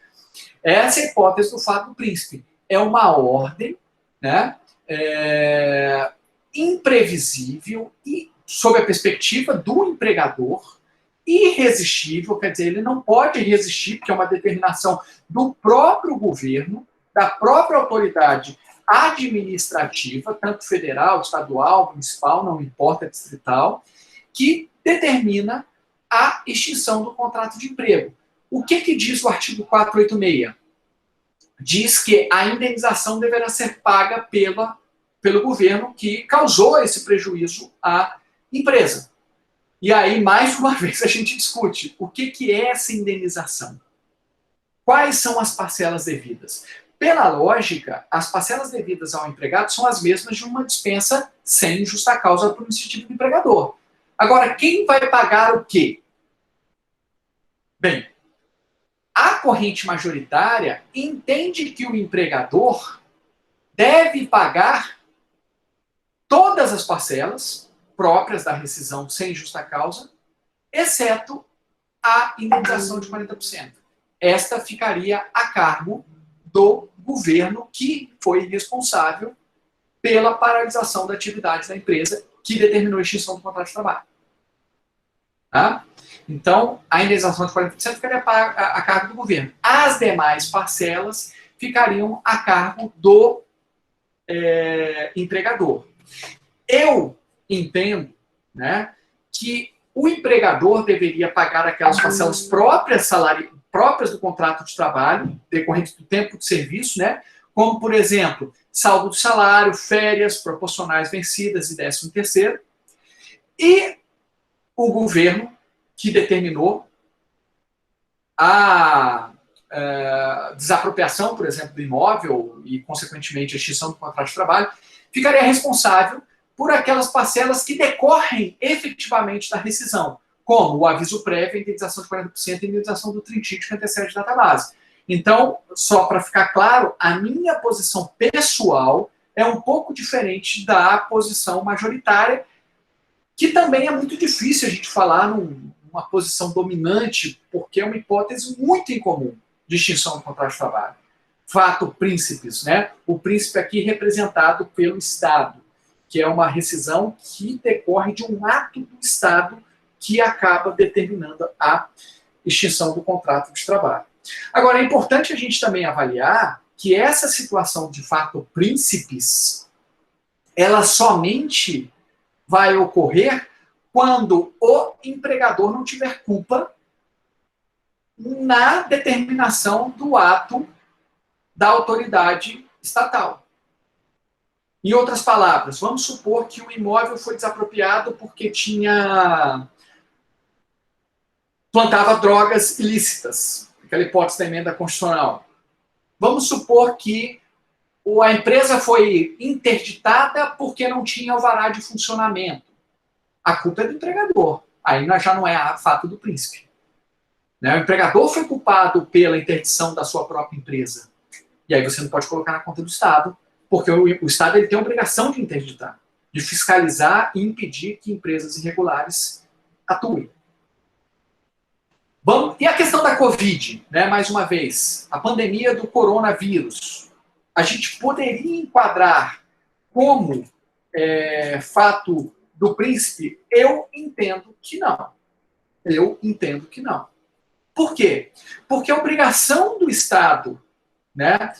Essa é a hipótese do fato do príncipe. É uma ordem, né, imprevisível e, sob a perspectiva do empregador, irresistível, quer dizer, ele não pode resistir, porque é uma determinação do próprio governo, da própria autoridade administrativa, tanto federal, estadual, municipal, não importa, distrital, que determina a extinção do contrato de emprego. O que diz o artigo 486? Diz que a indenização deverá ser paga pelo governo que causou esse prejuízo à empresa. E aí, mais uma vez, a gente discute o que é essa indenização. Quais são as parcelas devidas? Pela lógica, as parcelas devidas ao empregado são as mesmas de uma dispensa sem justa causa por iniciativa do empregador. Agora, quem vai pagar o quê? Bem, a corrente majoritária entende que o empregador deve pagar todas as parcelas próprias da rescisão sem justa causa, exceto a indenização de 40%. Esta ficaria a cargo do governo, que foi responsável pela paralisação da atividade da empresa que determinou a extinção do contrato de trabalho. Tá? Então, a indenização de 40% ficaria a cargo do governo. As demais parcelas ficariam a cargo do empregador. Eu entendo, né, que o empregador deveria pagar aquelas parcelas próprias do contrato de trabalho, decorrentes do tempo de serviço, né, como, por exemplo, saldo do salário, férias proporcionais vencidas e 13º, e o governo que determinou a desapropriação, por exemplo, do imóvel e, consequentemente, a extinção do contrato de trabalho, ficaria responsável por aquelas parcelas que decorrem efetivamente da rescisão, como o aviso prévio, a indenização de 40% e a indenização do trinsídio que antecede a database. Então, só para ficar claro, a minha posição pessoal é um pouco diferente da posição majoritária, que também é muito difícil a gente falar numa posição dominante, porque é uma hipótese muito incomum de extinção do contrato de trabalho. Fato príncipes, né? O príncipe aqui representado pelo Estado, que é uma rescisão que decorre de um ato do Estado que acaba determinando a extinção do contrato de trabalho. Agora, é importante a gente também avaliar que essa situação de fato príncipes, ela somente vai ocorrer quando o empregador não tiver culpa na determinação do ato da autoridade estatal. Em outras palavras, vamos supor que o imóvel foi desapropriado porque plantava drogas ilícitas, aquela hipótese da emenda constitucional. Vamos supor que a empresa foi interditada porque não tinha alvará de funcionamento. A culpa é do empregador. Aí já não é fato do príncipe. O empregador foi culpado pela interdição da sua própria empresa. E aí você não pode colocar na conta do Estado, porque o Estado ele tem a obrigação de interditar, de fiscalizar e impedir que empresas irregulares atuem. Bom, e a questão da Covid, né, mais uma vez, a pandemia do coronavírus, a gente poderia enquadrar como fato do príncipe? Eu entendo que não. Eu entendo que não. Por quê? Porque a obrigação do Estado, né,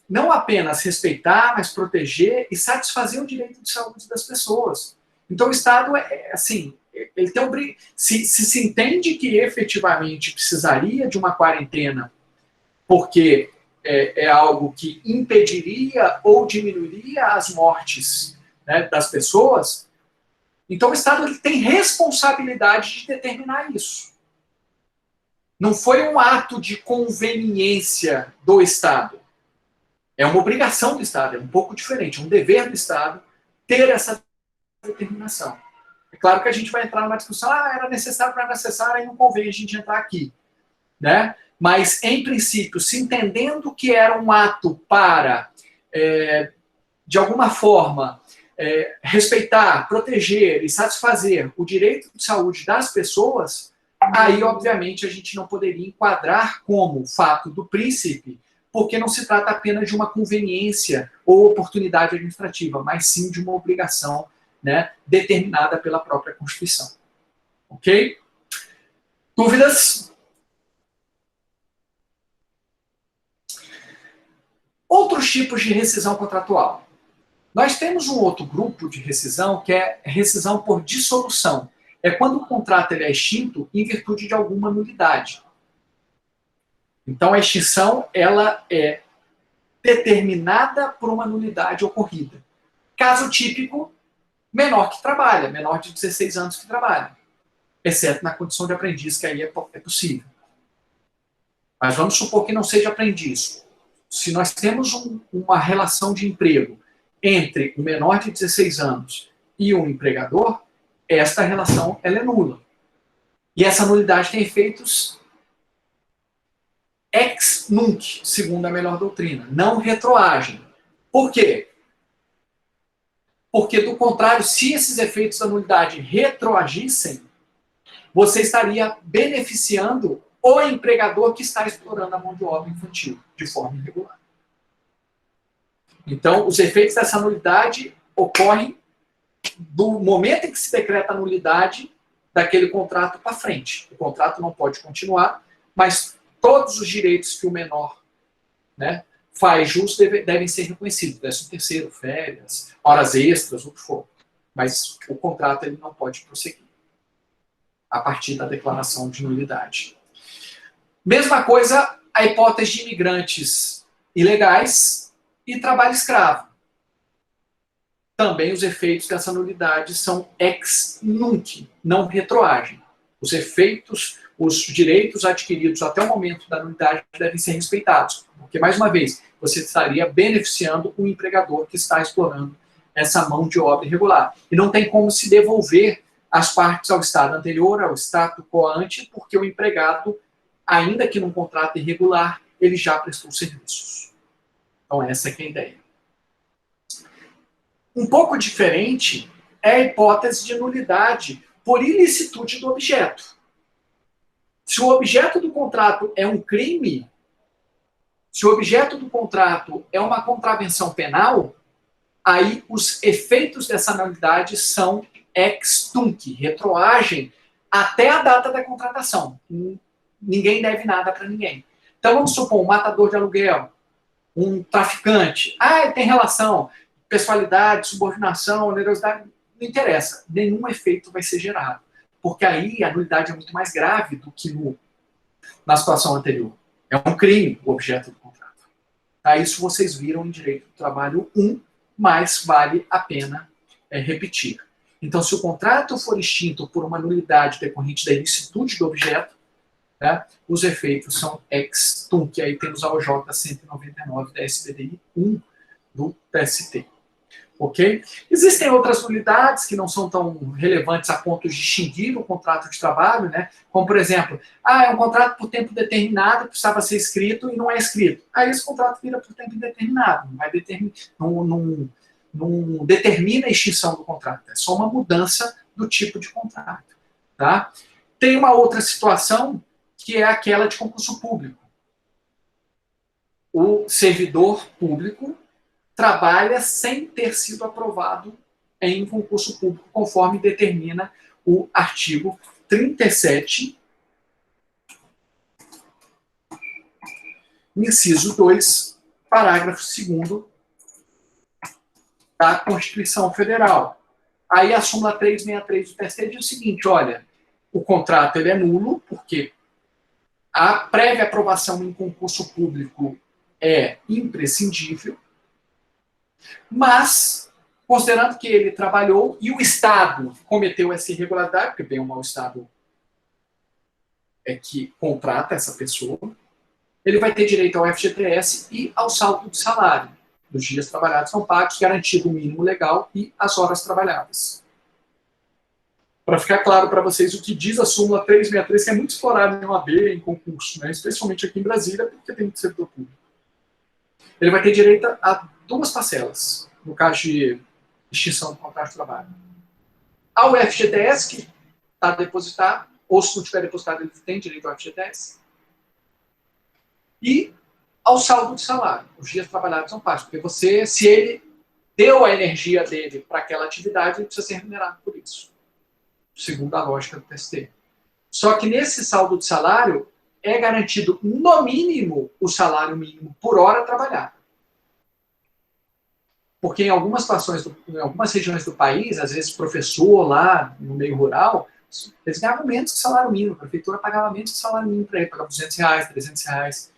não apenas respeitar, mas proteger e satisfazer o direito de saúde das pessoas. Então o Estado ele tem se entende que efetivamente precisaria de uma quarentena, porque é algo que impediria ou diminuiria as mortes, né, das pessoas, então o Estado ele tem responsabilidade de determinar isso. Não foi um ato de conveniência do Estado. É uma obrigação do Estado, é um pouco diferente, é um dever do Estado ter essa determinação. É claro que a gente vai entrar numa discussão, era necessário, não era necessário, aí não convém a gente entrar aqui. Né? Mas, em princípio, se entendendo que era um ato para, de alguma forma, respeitar, proteger e satisfazer o direito de saúde das pessoas, aí, obviamente, a gente não poderia enquadrar como fato do príncipe, porque não se trata apenas de uma conveniência ou oportunidade administrativa, mas sim de uma obrigação, né, determinada pela própria Constituição. Ok? Dúvidas? Outros tipos de rescisão contratual. Nós temos um outro grupo de rescisão que é rescisão por dissolução. É quando o contrato ele é extinto em virtude de alguma nulidade. Então, a extinção ela é determinada por uma nulidade ocorrida. Caso típico, menor que trabalha, menor de 16 anos que trabalha. Exceto na condição de aprendiz, que aí é possível. Mas vamos supor que não seja aprendiz. Se nós temos uma relação de emprego entre um menor de 16 anos e um empregador, esta relação ela é nula. E essa nulidade tem efeitos ex nunc, segundo a melhor doutrina. Não retroagem. Por quê? Porque, do contrário, se esses efeitos da nulidade retroagissem, você estaria beneficiando o empregador que está explorando a mão de obra infantil de forma irregular. Então, os efeitos dessa nulidade ocorrem do momento em que se decreta a nulidade daquele contrato para frente. O contrato não pode continuar, mas todos os direitos que o menor, né, faz jus devem ser reconhecidos. 13º, férias, horas extras, o que for. Mas o contrato ele não pode prosseguir a partir da declaração de nulidade. Mesma coisa a hipótese de imigrantes ilegais e trabalho escravo. Também os efeitos dessa nulidade são ex nunc, não retroagem. Os efeitos, os direitos adquiridos até o momento da nulidade devem ser respeitados. Porque, mais uma vez, você estaria beneficiando o empregador que está explorando essa mão de obra irregular. E não tem como se devolver as partes ao estado anterior, ao status quo ante, porque o empregado, ainda que num contrato irregular, ele já prestou serviços. Então, essa é a ideia. Um pouco diferente é a hipótese de nulidade por ilicitude do objeto. Se o objeto do contrato é um crime, se o objeto do contrato é uma contravenção penal, aí os efeitos dessa nulidade são ex tunc, retroagem até a data da contratação. Ninguém deve nada para ninguém. Então, vamos supor, um matador de aluguel, um traficante. Ah, tem relação, pessoalidade, subordinação, onerosidade, não interessa. Nenhum efeito vai ser gerado. Porque aí a nulidade é muito mais grave do que na situação anterior. É um crime o objeto do contrato. Tá? Isso vocês viram em Direito do Trabalho 1, mas vale a pena repetir. Então, se o contrato for extinto por uma nulidade decorrente da ilicitude do objeto, né, os efeitos são ex tunc. Aí temos a OJ 199 da SPDI 1 do TST. Ok? Existem outras nulidades que não são tão relevantes a ponto de extinguir o contrato de trabalho, né? Como, por exemplo, é um contrato por tempo determinado que precisava ser escrito e não é escrito. Aí esse contrato vira por tempo indeterminado, não determina a extinção do contrato, é só uma mudança do tipo de contrato. Tá? Tem uma outra situação que é aquela de concurso público. O servidor público trabalha sem ter sido aprovado em concurso público, conforme determina o artigo 37, inciso 2, parágrafo 2º da Constituição Federal. Aí a súmula 363 do TST diz o seguinte, olha, o contrato ele é nulo, porque a prévia aprovação em concurso público é imprescindível, mas, considerando que ele trabalhou e o Estado cometeu essa irregularidade, porque bem ou mal o Estado é que contrata essa pessoa, ele vai ter direito ao FGTS e ao saldo de salário. Dos dias trabalhados não pagos, garantido o mínimo legal e as horas trabalhadas. Para ficar claro para vocês o que diz a súmula 363, que é muito explorada em OAB, em concurso, né? Especialmente aqui em Brasília, porque tem muito servidor público. Ele vai ter direito a 2 parcelas, no caso de extinção do contrato de trabalho. Ao FGTS, que está depositado, ou se não tiver depositado, ele tem direito ao FGTS. E ao saldo de salário. Os dias trabalhados são pagos, porque você, se ele deu a energia dele para aquela atividade, ele precisa ser remunerado por isso, segundo a lógica do TST. Só que nesse saldo de salário é garantido, no mínimo, o salário mínimo por hora trabalhada. Porque em algumas situações, em algumas regiões do país, às vezes professor lá no meio rural, eles ganhavam menos que salário mínimo, a prefeitura pagava menos que salário mínimo para ele, pagava R$200, R$300.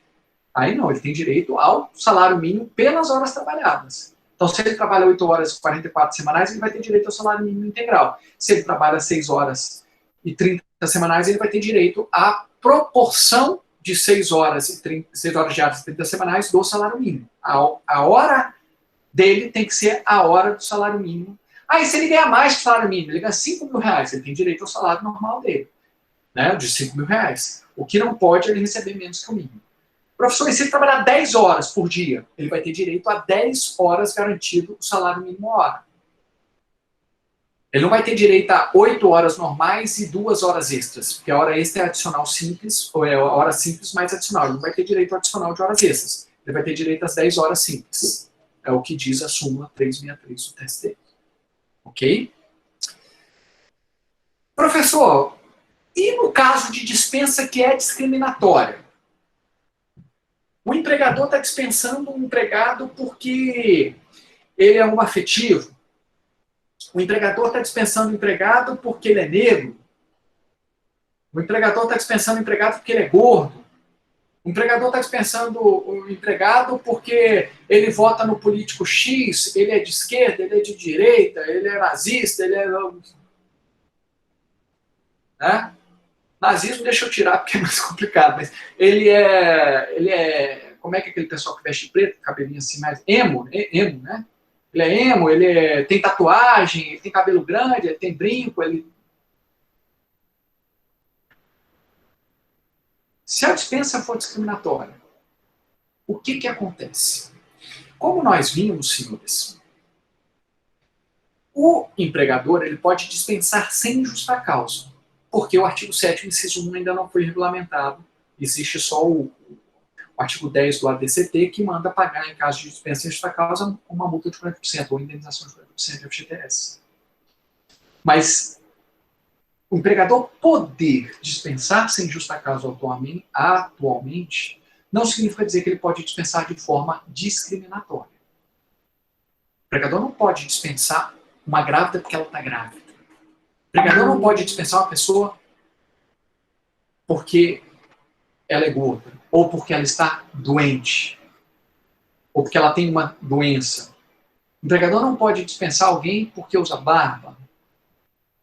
Aí não, ele tem direito ao salário mínimo pelas horas trabalhadas. Então, se ele trabalha 8 horas e 44 semanais, ele vai ter direito ao salário mínimo integral. Se ele trabalha 6 horas e 30 semanais, ele vai ter direito à proporção de 6 horas diárias e 30 semanais do salário mínimo. A hora dele tem que ser a hora do salário mínimo. E se ele ganhar mais que o salário mínimo, ele ganha R$5.000, ele tem direito ao salário normal dele, né, de R$5.000. O que não pode é ele receber menos que o mínimo. Professor, e se ele trabalhar 10 horas por dia? Ele vai ter direito a 10 horas garantido o salário mínimo hora. Ele não vai ter direito a 8 horas normais e 2 horas extras, porque a hora extra é adicional simples, ou é a hora simples mais adicional. Ele não vai ter direito ao adicional de horas extras. Ele vai ter direito às 10 horas simples. É o que diz a súmula 363 do TST. Ok? Professor, e no caso de dispensa que é discriminatória? O empregador está dispensando um empregado porque ele é um afetivo. O empregador está dispensando o empregado porque ele é negro. O empregador está dispensando o empregado porque ele é gordo. O empregador está dispensando o empregado porque ele vota no político X, ele é de esquerda, ele é de direita, ele é nazista, ele é... Né? Nazismo deixa eu tirar porque é mais complicado, mas ele é como é que aquele pessoal que veste preto, cabelinho assim mais emo, né? Ele é emo, tem tatuagem, ele tem cabelo grande, ele tem brinco, Se a dispensa for discriminatória, o que acontece? Como nós vimos, senhores, o empregador ele pode dispensar sem justa causa, porque o artigo 7º, inciso 1, ainda não foi regulamentado. Existe só o artigo 10 do ADCT, que manda pagar, em caso de dispensa sem justa causa, uma multa de 40% ou indenização de 40% de FGTS. Mas o empregador poder dispensar sem justa causa atualmente não significa dizer que ele pode dispensar de forma discriminatória. O empregador não pode dispensar uma grávida porque ela está grávida. O empregador não pode dispensar uma pessoa porque ela é gorda, ou porque ela está doente, ou porque ela tem uma doença. O empregador não pode dispensar alguém porque usa barba,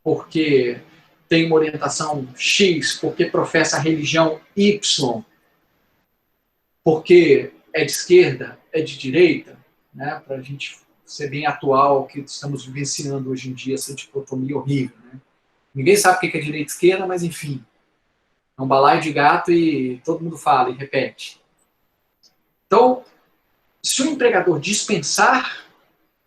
porque tem uma orientação X, porque professa a religião Y, porque é de esquerda, é de direita, né? Para a gente ser bem atual, que estamos vivenciando hoje em dia, essa dicotomia horrível. Né? Ninguém sabe o que é direita e esquerda, mas enfim, é um balaio de gato e todo mundo fala e repete. Então, se o empregador dispensar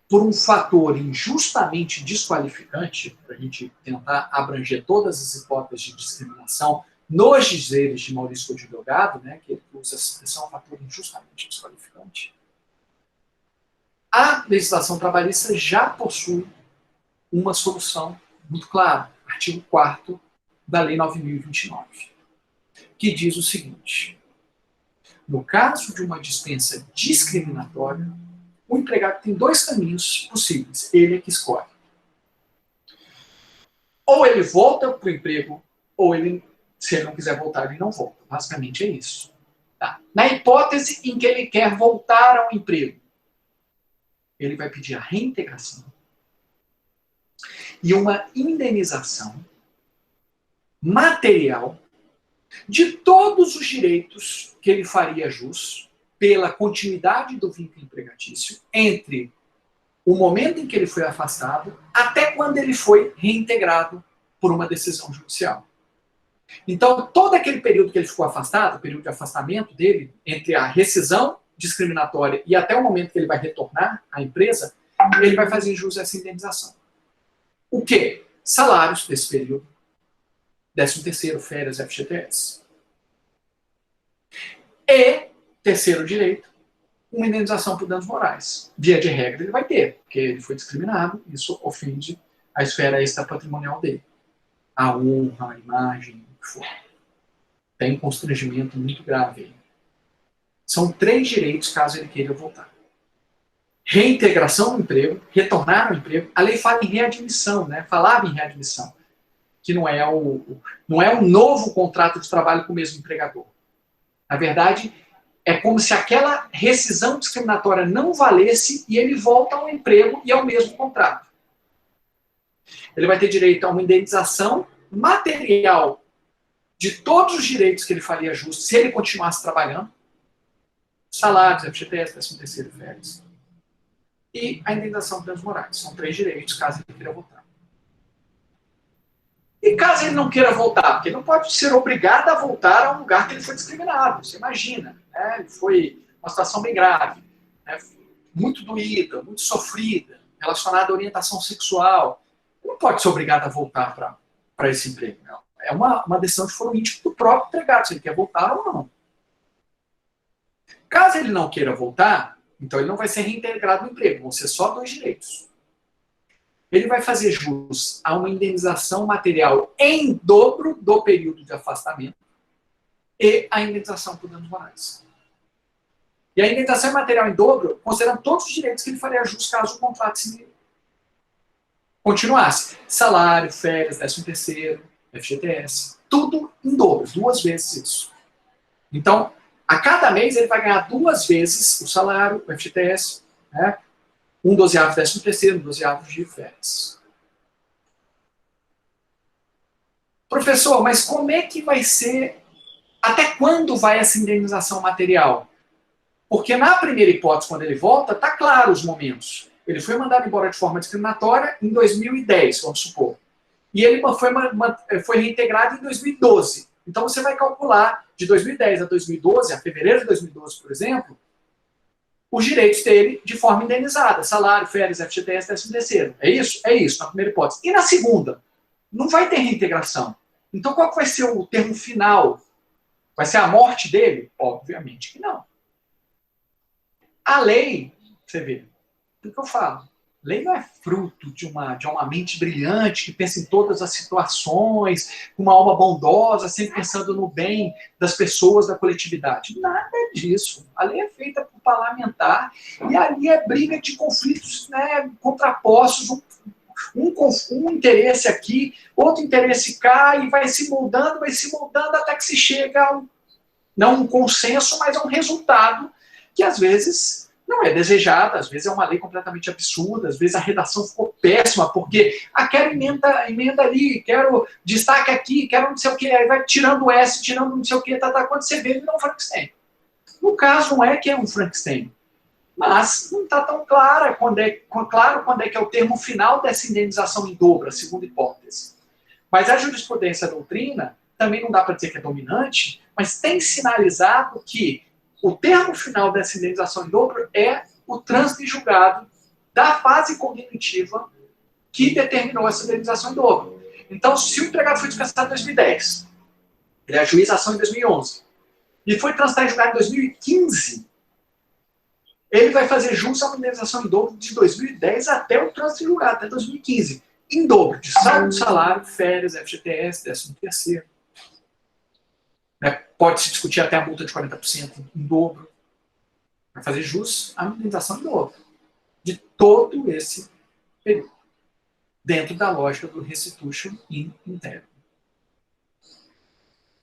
por um fator injustamente desqualificante, para a gente tentar abranger todas as hipóteses de discriminação, nos dizeres de Maurício Couto de Delgado, né, que ele usa a expressão fator injustamente desqualificante, a legislação trabalhista já possui uma solução muito clara, artigo 4º da Lei 9.029, que diz o seguinte: no caso de uma dispensa discriminatória, o empregado tem 2 caminhos possíveis, ele é que escolhe. Ou ele volta para o emprego, ou ele, se ele não quiser voltar, ele não volta. Basicamente é isso. Tá? Na hipótese em que ele quer voltar ao emprego, ele vai pedir a reintegração e uma indenização material de todos os direitos que ele faria jus pela continuidade do vínculo empregatício entre o momento em que ele foi afastado até quando ele foi reintegrado por uma decisão judicial. Então, todo aquele período que ele ficou afastado, o período de afastamento dele, entre a rescisão discriminatória e até o momento que ele vai retornar à empresa, ele vai fazer jus a essa indenização. O quê? Salários desse período, 13º, férias, FGTS. E, terceiro direito, uma indenização por danos morais. Via de regra ele vai ter, porque ele foi discriminado, isso ofende a esfera extrapatrimonial dele. A honra, a imagem, o que for. Tem um constrangimento muito grave aí. São 3 direitos caso ele queira voltar. Reintegração no emprego, retornar ao emprego. A lei fala em readmissão, né? Falava em readmissão, que não é um novo contrato de trabalho com o mesmo empregador. Na verdade, é como se aquela rescisão discriminatória não valesse e ele volta ao emprego e ao mesmo contrato. Ele vai ter direito a uma indenização material de todos os direitos que ele faria justo se ele continuasse trabalhando, salários, FGTS, 13º, férias, e a indenização por danos morais. São 3 direitos, caso ele queira voltar. E caso ele não queira voltar, porque ele não pode ser obrigado a voltar a um lugar que ele foi discriminado, você imagina. né? Foi uma situação bem grave, né? Muito doída, muito sofrida, relacionada à orientação sexual. Não pode ser obrigado a voltar para esse emprego. Não. É uma decisão de foro íntimo do próprio empregado, se ele quer voltar ou não. Caso ele não queira voltar, então ele não vai ser reintegrado no emprego, vão ser só 2 direitos. Ele vai fazer jus a uma indenização material em dobro do período de afastamento e a indenização por danos morais. E a indenização material em dobro, considerando todos os direitos que ele faria jus caso o contrato se continuasse. Salário, férias, 13º, FGTS, tudo em dobro, 2 vezes isso. Então, a cada mês ele vai ganhar 2 vezes o salário, o FGTS, né? 1/12 13º, 1/12 de férias. Professor, mas como é que vai ser, até quando vai essa indenização material? Porque na primeira hipótese, quando ele volta, está claro os momentos. Ele foi mandado embora de forma discriminatória em 2010, vamos supor. E ele foi reintegrado em 2012. Então você vai calcular de 2010 a 2012, a fevereiro de 2012, por exemplo, os direitos dele de forma indenizada. Salário, férias, FGTS, 13º. É isso? É isso, na primeira hipótese. E na segunda? Não vai ter reintegração. Então qual que vai ser o termo final? Vai ser a morte dele? Obviamente que não. A lei, você vê, o que eu falo? Lei não é fruto de uma mente brilhante que pensa em todas as situações, com uma alma bondosa, sempre pensando no bem das pessoas, da coletividade. Nada disso. A lei é feita por parlamentar e ali é briga de conflitos, né, contrapostos, um interesse aqui, outro interesse cá, e vai se moldando até que se chega a não um consenso, mas a um resultado que às vezes não é desejada, às vezes é uma lei completamente absurda, às vezes a redação ficou péssima, porque quero emenda ali, quero destaque aqui, quero não sei o que, aí vai tirando o S, tirando não sei o que, quando você vê, não é um Frankenstein. No caso, não é que é um Frankenstein, mas não está tão claro quando é que é o termo final dessa indenização em dobro, a segunda hipótese. Mas a jurisprudência, a doutrina, também não dá para dizer que é dominante, mas tem sinalizado que o termo final dessa indenização em dobro é o trânsito em julgado da fase cognitiva que determinou essa indenização em dobro. Então, se o empregado foi dispensado em 2010, ele ajuiza a ação em 2011, e foi transitado em julgado em 2015, ele vai fazer jus a uma indenização em dobro de 2010 até o trânsito em julgado, até 2015, em dobro de saldo de salário, férias, FGTS, 13º. Pode-se discutir até a multa de 40% em dobro. Vai fazer jus à indenização em dobro de todo esse período, dentro da lógica do restitution in integrum.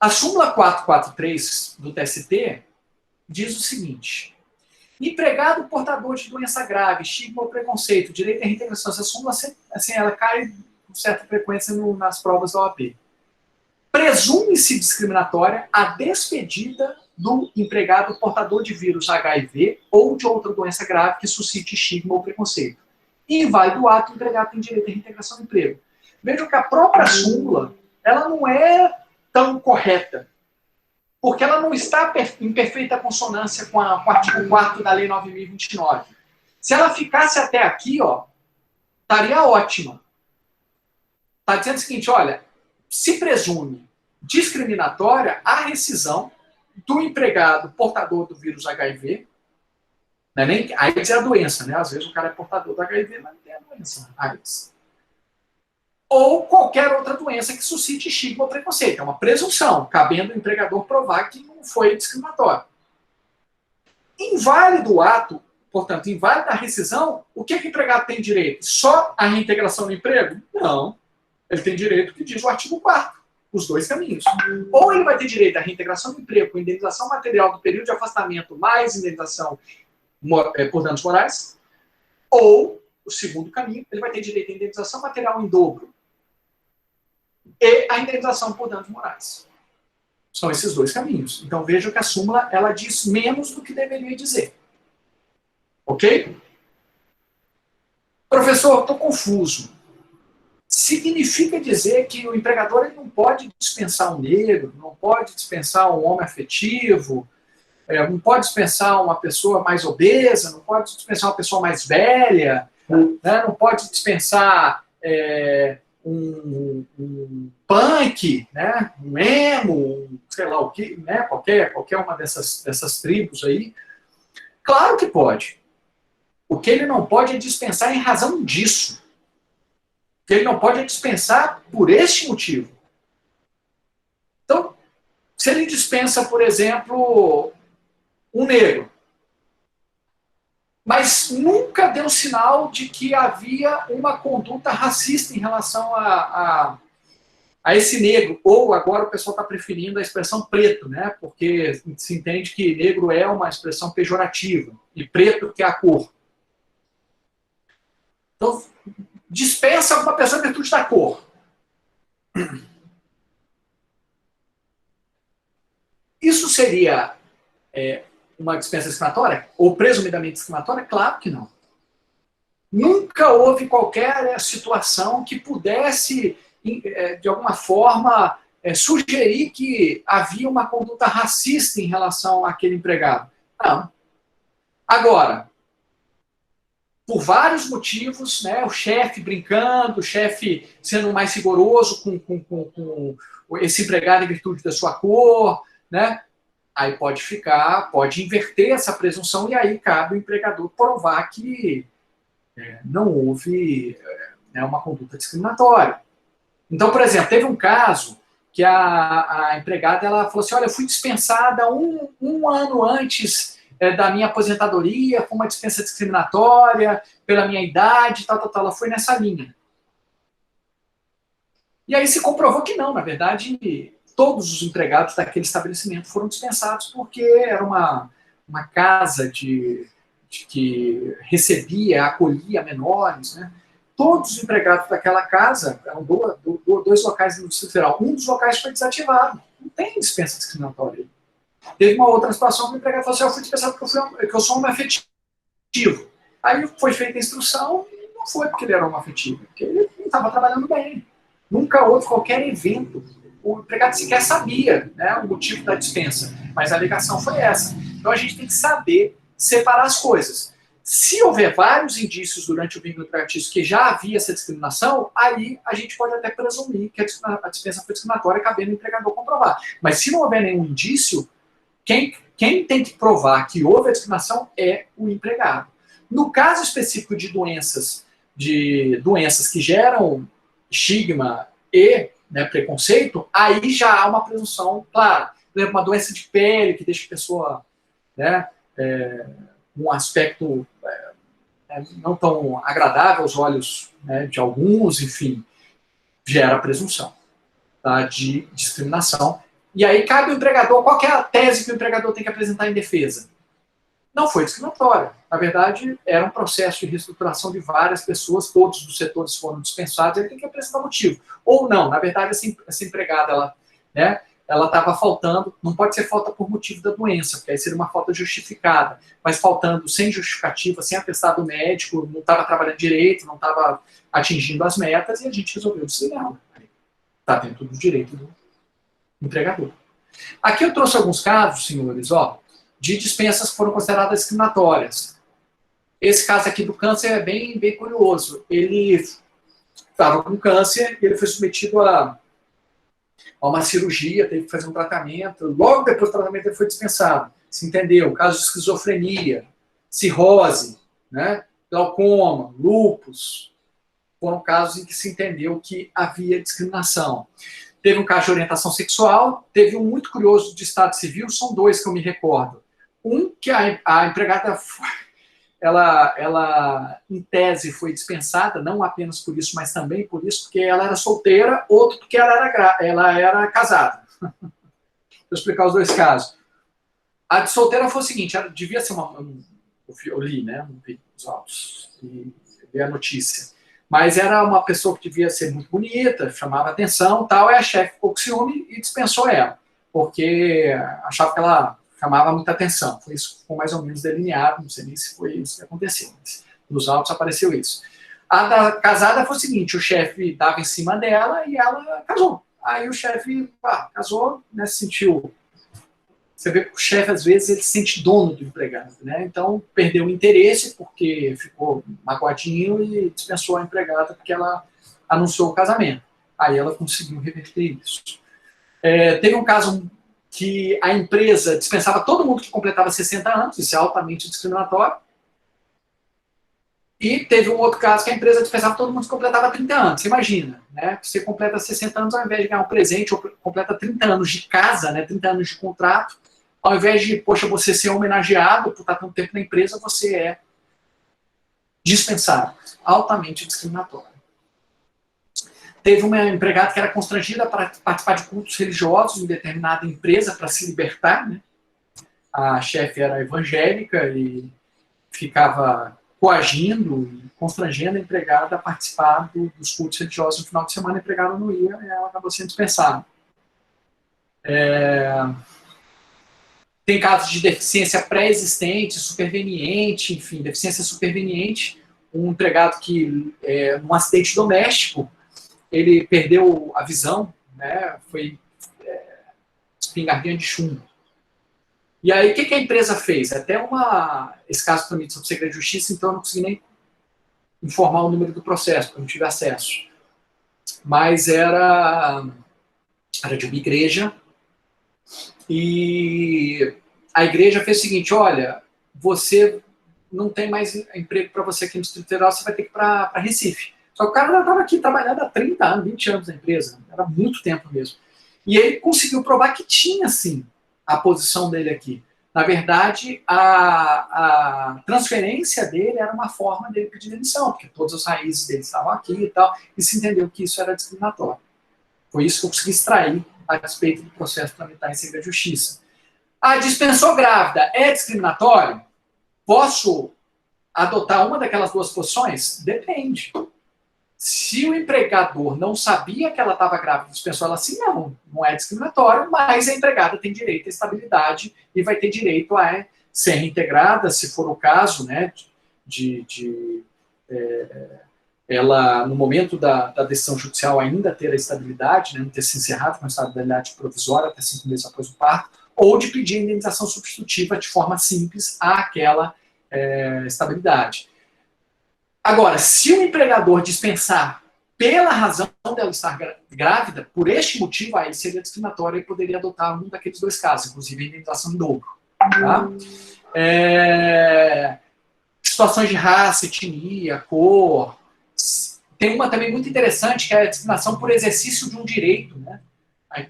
A súmula 443 do TST diz o seguinte: empregado portador de doença grave, estigma ou preconceito, direito à reintegração. Essa súmula, assim, ela cai com certa frequência nas provas da OAB. Presume-se discriminatória a despedida do empregado portador de vírus HIV ou de outra doença grave que suscite estigma ou preconceito. Inválido o ato, o empregado tem direito à reintegração no emprego. Vejam que a própria súmula, ela não é tão correta, porque ela não está em perfeita consonância com o artigo 4º da Lei 9.029. Se ela ficasse até aqui, estaria ótima. Está dizendo o seguinte, olha, se presume discriminatória a rescisão do empregado portador do vírus HIV, não é nem AIDS é a doença, né? Às vezes o cara é portador do HIV, mas não tem a doença, AIDS. Ou qualquer outra doença que suscite estigma ou preconceito. É uma presunção, cabendo ao empregador provar que não foi discriminatório. Inválido o ato, portanto, inválida a rescisão, o que o empregado tem direito? Só a reintegração no emprego? Não. Ele tem direito que diz o artigo 4º, os 2 caminhos. Ou ele vai ter direito à reintegração no emprego com indenização material do período de afastamento mais indenização por danos morais, ou, o segundo caminho, ele vai ter direito à indenização material em dobro e a indenização por danos morais. São esses 2 caminhos. Então vejam que a súmula ela diz menos do que deveria dizer. Ok? Professor, estou confuso. Significa dizer que o empregador ele não pode dispensar um negro, não pode dispensar um homem afetivo, não pode dispensar uma pessoa mais obesa, não pode dispensar uma pessoa mais velha, né? Não pode dispensar um punk, né? Um emo, sei lá o que, né? Qualquer uma dessas tribos aí. Claro que pode. O que ele não pode é dispensar em razão disso. O que ele não pode é dispensar por este motivo. Então, se ele dispensa, por exemplo, um negro, mas nunca deu sinal de que havia uma conduta racista em relação a esse negro, ou agora o pessoal está preferindo a expressão preto, né? Porque se entende que negro é uma expressão pejorativa, e preto que é a cor. Então, dispensa uma pessoa em virtude da cor. Isso seria uma dispensa discriminatória? Ou presumidamente discriminatória? Claro que não. Nunca houve qualquer situação que pudesse, de alguma forma, sugerir que havia uma conduta racista em relação àquele empregado. Não. Agora, por vários motivos, né, o chefe brincando, o chefe sendo mais rigoroso com esse empregado em virtude da sua cor, né, aí pode inverter essa presunção e aí cabe o empregador provar que não houve uma conduta discriminatória. Então, por exemplo, teve um caso que a empregada ela falou assim, olha, eu fui dispensada um ano antes da minha aposentadoria, com uma dispensa discriminatória, pela minha idade, tal. Ela foi nessa linha. E aí se comprovou que não, na verdade, todos os empregados daquele estabelecimento foram dispensados porque era uma casa que recebia, acolhia menores, né? Todos os empregados daquela casa, eram dois locais no Distrito Federal, um dos locais foi desativado. Não tem dispensa discriminatória. Teve uma outra situação que o empregado falou assim, eu fui dispensado porque eu sou homoafetivo. Aí foi feita a instrução e não foi porque ele era homoafetivo, porque ele não estava trabalhando bem. Nunca houve qualquer evento. O empregado sequer sabia, né, o motivo da dispensa, mas a alegação foi essa. Então a gente tem que saber separar as coisas. Se houver vários indícios durante o vínculo empregatício que já havia essa discriminação, aí a gente pode até presumir que a dispensa foi discriminatória, cabendo o empregador comprovar. Mas se não houver nenhum indício, quem tem que provar que houve a discriminação é o empregado. No caso específico de doenças que geram estigma e preconceito, aí já há uma presunção clara. Por exemplo, uma doença de pele que deixa a pessoa um aspecto não tão agradável aos olhos de alguns, enfim, gera presunção de discriminação. E aí cabe ao empregador, qual que é a tese que o empregador tem que apresentar em defesa? Não foi discriminatória. Na verdade, era um processo de reestruturação de várias pessoas, todos os setores foram dispensados, ele tem que apresentar motivo. Ou não, na verdade, essa empregada, ela estava faltando, não pode ser falta por motivo da doença, porque aí seria uma falta justificada, mas faltando sem justificativa, sem atestado médico, não estava trabalhando direito, não estava atingindo as metas, e a gente resolveu desligar. Está dentro do direito do empregador. Aqui eu trouxe alguns casos, senhores, de dispensas que foram consideradas discriminatórias. Esse caso aqui do câncer é bem curioso. Ele estava com câncer e ele foi submetido a uma cirurgia, teve que fazer um tratamento. Logo depois do tratamento ele foi dispensado. Se entendeu? Caso de esquizofrenia, cirrose, glaucoma, lúpus. Foram casos em que se entendeu que havia discriminação. Teve um caso de orientação sexual, teve um muito curioso de estado civil, são dois que eu me recordo. Um que a empregada, ela em tese foi dispensada, não apenas por isso, mas também por isso, porque ela era solteira, outro porque ela era casada. Vou explicar os dois casos. A de solteira foi o seguinte, ela devia ser eu li, não vi os autos, e vi a notícia. Mas era uma pessoa que devia ser muito bonita, chamava atenção, tal, e a chefe ficou com ciúme e dispensou ela, porque achava que ela chamava muita atenção. Foi isso que ficou mais ou menos delineado, não sei nem se foi isso que aconteceu, mas nos autos apareceu isso. A da casada foi o seguinte, o chefe dava em cima dela e ela casou. Aí o chefe casou, se sentiu você vê que o chefe, às vezes, ele se sente dono do empregado, né? Então, perdeu o interesse porque ficou magoadinho e dispensou a empregada porque ela anunciou o casamento. Aí ela conseguiu reverter isso. Teve um caso que a empresa dispensava todo mundo que completava 60 anos, isso é altamente discriminatório. E teve um outro caso que a empresa dispensava todo mundo que completava 30 anos. Você imagina, né? Você completa 60 anos, ao invés de ganhar um presente, ou completa 30 anos de casa, né? 30 anos de contrato, ao invés de, poxa, você ser homenageado por estar tanto tempo na empresa, você é dispensado. Altamente discriminatório. Teve uma empregada que era constrangida para participar de cultos religiosos em determinada empresa para se libertar, né? A chefe era evangélica e ficava coagindo e constrangendo a empregada a participar dos cultos religiosos no final de semana. A empregada não ia e ela acabou sendo dispensada. Tem casos de deficiência pré-existente, superveniente, enfim, deficiência superveniente. Um empregado que, num acidente doméstico, ele perdeu a visão, né, foi espingardinha de chumbo. E aí, o que a empresa fez? Esse caso foi sob segredo de justiça, então eu não consegui nem informar o número do processo, porque eu não tive acesso. Mas era de uma igreja, e a igreja fez o seguinte: olha, você não tem mais emprego para você aqui no Distrito Federal, você vai ter que ir para Recife. Só que o cara já estava aqui trabalhando há 30 anos, 20 anos na empresa, era muito tempo mesmo. E ele conseguiu provar que tinha, sim, a posição dele aqui. Na verdade, a transferência dele era uma forma dele pedir demissão, porque todas as raízes dele estavam aqui e tal, e se entendeu que isso era discriminatório. Foi isso que eu consegui extrair a respeito do processo tramitar em segredo de justiça. Dispensou grávida é discriminatório? Posso adotar uma daquelas duas posições? Depende. Se o empregador não sabia que ela estava grávida e dispensou ela assim, não é discriminatório, mas a empregada tem direito à estabilidade e vai ter direito a ser reintegrada, se for o caso, né, ela, no momento da decisão judicial, ainda ter a estabilidade, né, não ter se encerrado com a estabilidade provisória até 5 meses após o parto, ou de pedir indenização substitutiva de forma simples àquela estabilidade. Agora, se o empregador dispensar pela razão dela estar grávida, por este motivo, aí seria discriminatório e poderia adotar um daqueles dois casos, inclusive a indenização em dobro. Tá? Situações de raça, etnia, cor. Tem uma também muito interessante, que é a discriminação por exercício de um direito. Né?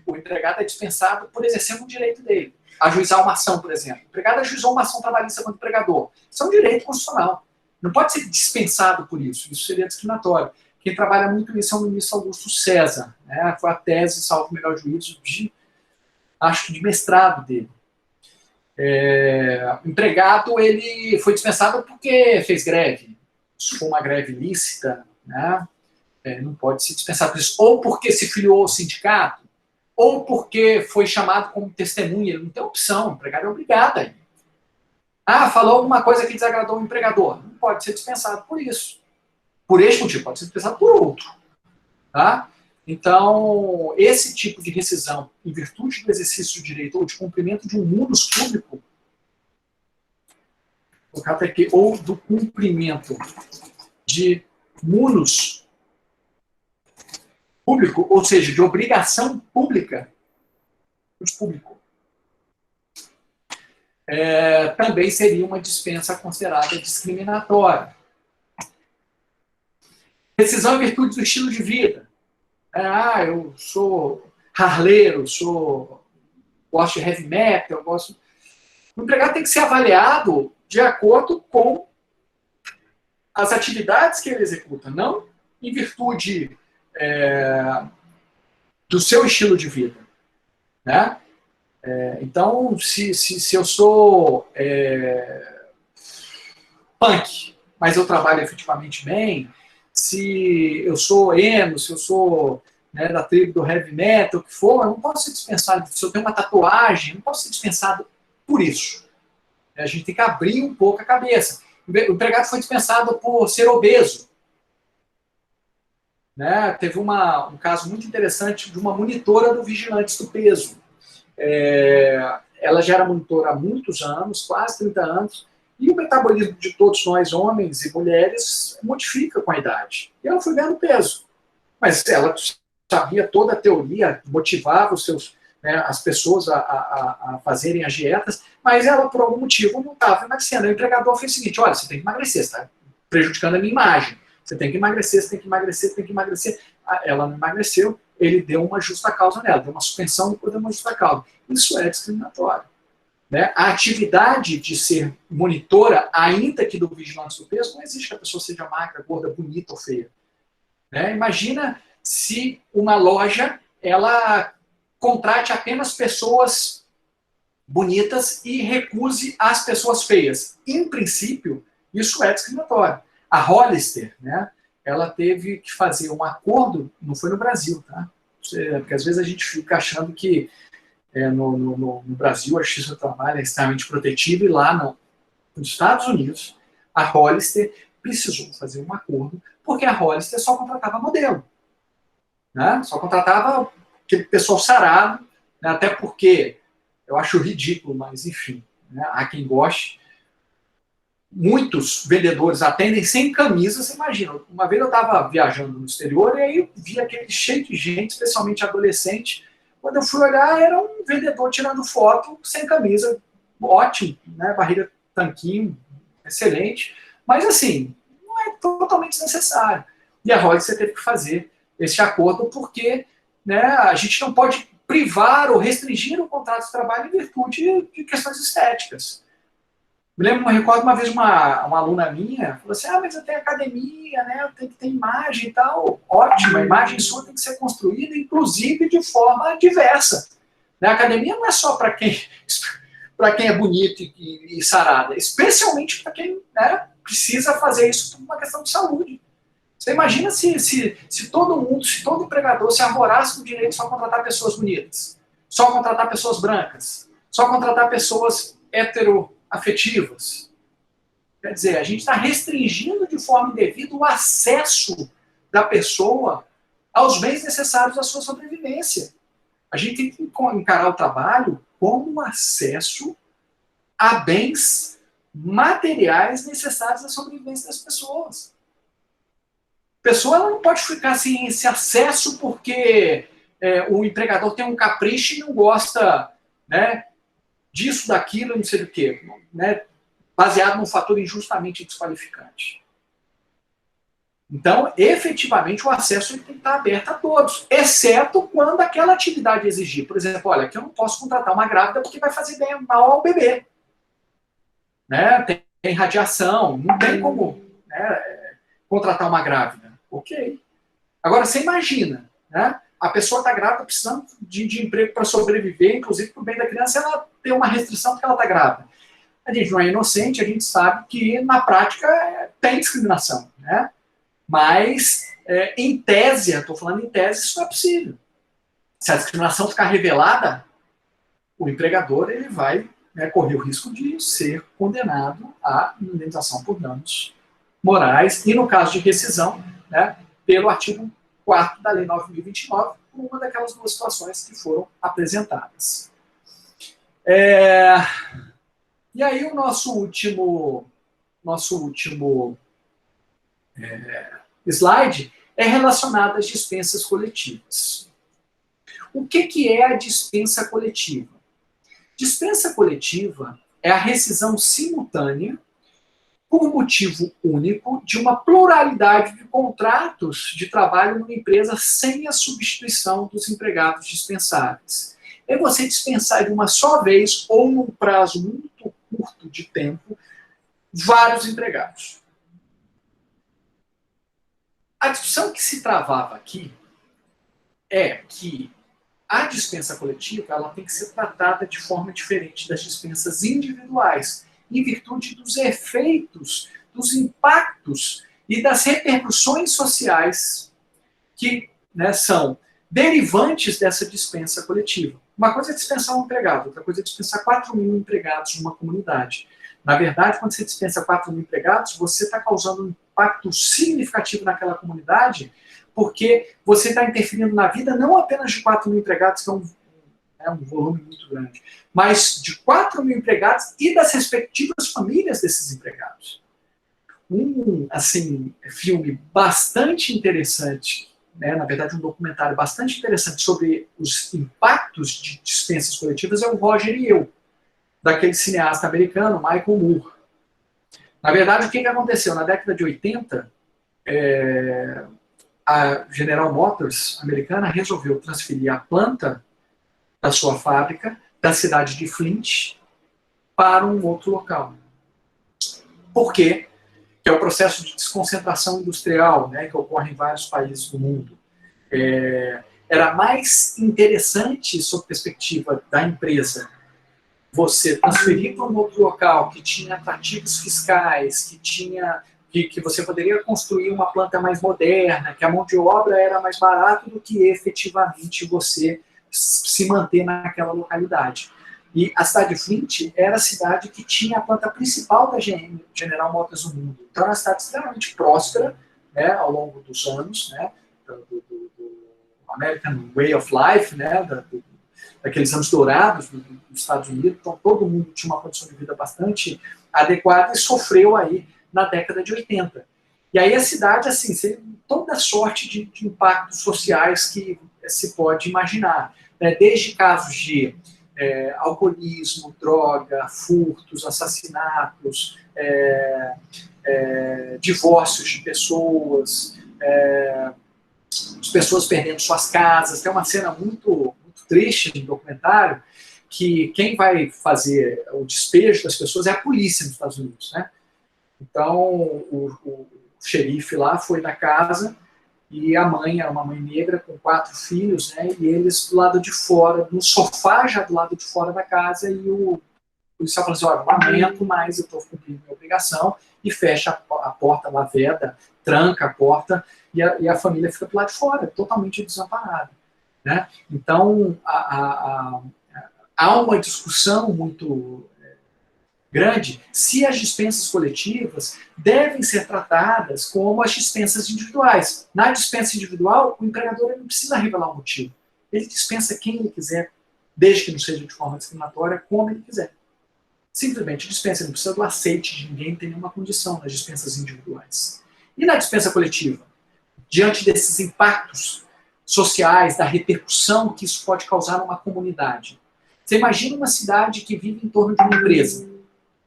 O empregado é dispensado por exercer um direito dele. Ajuizar uma ação, por exemplo. O empregado ajuizou uma ação trabalhista contra o empregador. Isso é um direito constitucional. Não pode ser dispensado por isso. Isso seria discriminatório. Quem trabalha muito isso é o ministro Augusto César. Né? Foi a tese, salvo o melhor juízo, acho que de mestrado dele. O empregado ele foi dispensado porque fez greve. Se for uma greve lícita, né? Não pode ser dispensado por isso. Ou porque se filiou ao sindicato, ou porque foi chamado como testemunha. Ele não tem opção. O empregado é obrigado a ir. Falou alguma coisa que desagradou o empregador. Não pode ser dispensado por isso. Por este motivo, pode ser dispensado por outro. Tá? Então, esse tipo de rescisão, em virtude do exercício do direito ou de cumprimento de um munus público, ou do cumprimento de munus público, ou seja, de obrigação pública, também seria uma dispensa considerada discriminatória. Rescisão em virtude do estilo de vida. Eu sou harleiro, gosto de heavy metal, O empregado tem que ser avaliado de acordo com as atividades que ele executa, não em virtude do seu estilo de vida. Né? Então, se eu sou punk, mas eu trabalho efetivamente bem, se eu sou emo, se eu sou da tribo do heavy metal, o que for, eu não posso ser dispensado. Se eu tenho uma tatuagem, não posso ser dispensado por isso. A gente tem que abrir um pouco a cabeça. O empregado foi dispensado por ser obeso. Né? Teve um caso muito interessante de uma monitora do Vigilantes do Peso. ela já era monitora há muitos anos, quase 30 anos, e o metabolismo de todos nós, homens e mulheres, modifica com a idade. E ela foi ganhando peso. Mas ela sabia toda a teoria, motivava os seus, né, as pessoas a fazerem as dietas, mas ela, por algum motivo, não estava emagrecendo. O empregador fez o seguinte: olha, você tem que emagrecer, você está prejudicando a minha imagem. Você tem que emagrecer, você tem que emagrecer, você tem que emagrecer. Ela não emagreceu, ele deu uma justa causa nela, deu uma suspensão depois deu uma justa causa. Isso é discriminatório. Né? A atividade de ser monitora, ainda que do vigilante do peso, não existe que a pessoa seja magra, gorda, bonita ou feia. Né? Imagina se uma loja ela contrate apenas pessoas bonitas e recuse as pessoas feias. Em princípio, isso é discriminatório. A Hollister, né, ela teve que fazer um acordo, não foi no Brasil, tá? Porque às vezes a gente fica achando que no Brasil a justiça do trabalho é extremamente protetiva e lá não. Nos Estados Unidos, a Hollister precisou fazer um acordo porque a Hollister só contratava modelo. Né? Só contratava aquele pessoal sarado, né? Até porque eu acho ridículo, mas enfim, né? Há quem goste. Muitos vendedores atendem sem camisa, você imagina. Uma vez eu estava viajando no exterior e aí vi aquele cheio de gente, especialmente adolescente. Quando eu fui olhar, era um vendedor tirando foto sem camisa, ótimo, né? Barriga tanquinho, excelente. Mas assim, não é totalmente desnecessário. E a Hollister teve que fazer esse acordo porque, né, a gente não pode privar ou restringir o contrato de trabalho em virtude de questões estéticas. Me recordo uma vez uma aluna minha falou assim: mas eu tenho academia, né, eu tenho que ter imagem e tal. Ótimo, a imagem sua tem que ser construída, inclusive de forma diversa. A academia não é só para quem é bonito e sarada, especialmente para quem, né, precisa fazer isso por uma questão de saúde. Você imagina se todo mundo, se todo empregador se arvorasse no direito de só contratar pessoas bonitas, só contratar pessoas brancas, só contratar pessoas heteroafetivas. Quer dizer, a gente está restringindo de forma indevida o acesso da pessoa aos bens necessários à sua sobrevivência. A gente tem que encarar o trabalho como um acesso a bens materiais necessários à sobrevivência das pessoas. A pessoa ela não pode ficar sem esse acesso porque o empregador tem um capricho e não gosta, né, disso, daquilo, não sei do que, né, baseado num fator injustamente desqualificante. Então, efetivamente, o acesso ele tem que estar aberto a todos, exceto quando aquela atividade exigir. Por exemplo, olha, aqui eu não posso contratar uma grávida porque vai fazer bem mal ao bebê. Né? Tem radiação, não tem como, né, contratar uma grávida. Ok. Agora, você imagina, né? A pessoa está grávida, precisando de emprego para sobreviver, inclusive para o bem da criança, ela tem uma restrição porque ela está grávida. A gente não é inocente, a gente sabe que, na prática, tem discriminação, né? Mas, em tese, eu estou falando em tese, isso não é possível. Se a discriminação ficar revelada, o empregador ele vai, né, correr o risco de ser condenado à indenização por danos morais e, no caso de rescisão, né, pelo artigo 4º da Lei 9.029, por uma daquelas duas situações que foram apresentadas. E aí o nosso último slide é relacionado às dispensas coletivas. O que é a dispensa coletiva? Dispensa coletiva é a rescisão simultânea, por motivo único, de uma pluralidade de contratos de trabalho numa empresa sem a substituição dos empregados dispensáveis. É você dispensar de uma só vez ou num prazo muito curto de tempo vários empregados. A discussão que se travava aqui é que a dispensa coletiva ela tem que ser tratada de forma diferente das dispensas individuais, em virtude dos efeitos, dos impactos e das repercussões sociais que, né, são derivantes dessa dispensa coletiva. Uma coisa é dispensar um empregado, outra coisa é dispensar 4.000 empregados numa comunidade. Na verdade, quando você dispensa 4.000 empregados, você está causando um impacto significativo naquela comunidade, porque você está interferindo na vida não apenas de 4.000 empregados, que é um volume muito grande, mas de 4 mil empregados e das respectivas famílias desses empregados. Assim, filme bastante interessante, né, na verdade um documentário bastante interessante sobre os impactos de dispensas coletivas é o Roger e Eu, daquele cineasta americano, Michael Moore. Na verdade, o que aconteceu? Na década de 80, a General Motors americana resolveu transferir a planta da sua fábrica da cidade de Flint para um outro local. Por quê? Que é o processo de desconcentração industrial, né, que ocorre em vários países do mundo. Era mais interessante, sob a perspectiva da empresa, você transferir para um outro local que tinha atrativos fiscais, que você poderia construir uma planta mais moderna, que a mão de obra era mais barata do que efetivamente você se manter naquela localidade. E a cidade de Flint era a cidade que tinha a planta principal da GM, General Motors do mundo. Então, era uma cidade extremamente próspera, né, ao longo dos anos, né, do American Way of Life, né, daqueles anos dourados dos Estados Unidos. Então, todo mundo tinha uma condição de vida bastante adequada e sofreu aí na década de 80. E aí a cidade, assim, teve toda sorte de impactos sociais que se pode imaginar, né, desde casos de alcoolismo, droga, furtos, assassinatos, divórcios de pessoas, as pessoas perdendo suas casas. Tem uma cena muito triste no documentário, que quem vai fazer o despejo das pessoas é a polícia nos Estados Unidos, né? Então, o xerife lá foi na casa e a mãe era uma mãe negra com 4 filhos, né? E eles do lado de fora, no sofá já do lado de fora da casa, e o policial falou assim: olha, lamento, mas eu estou cumprindo minha obrigação, e fecha a porta, ela veda, tranca a porta, e a família fica do lado de fora, totalmente desamparada, né? Então, há uma discussão muito grande se as dispensas coletivas devem ser tratadas como as dispensas individuais. Na dispensa individual, o empregador não precisa revelar o motivo. Ele dispensa quem ele quiser, desde que não seja de forma discriminatória, como ele quiser. Simplesmente dispensa, não precisa do aceite de ninguém, tem nenhuma condição nas dispensas individuais. E na dispensa coletiva? Diante desses impactos sociais, da repercussão que isso pode causar numa comunidade. Você imagina uma cidade que vive em torno de uma empresa.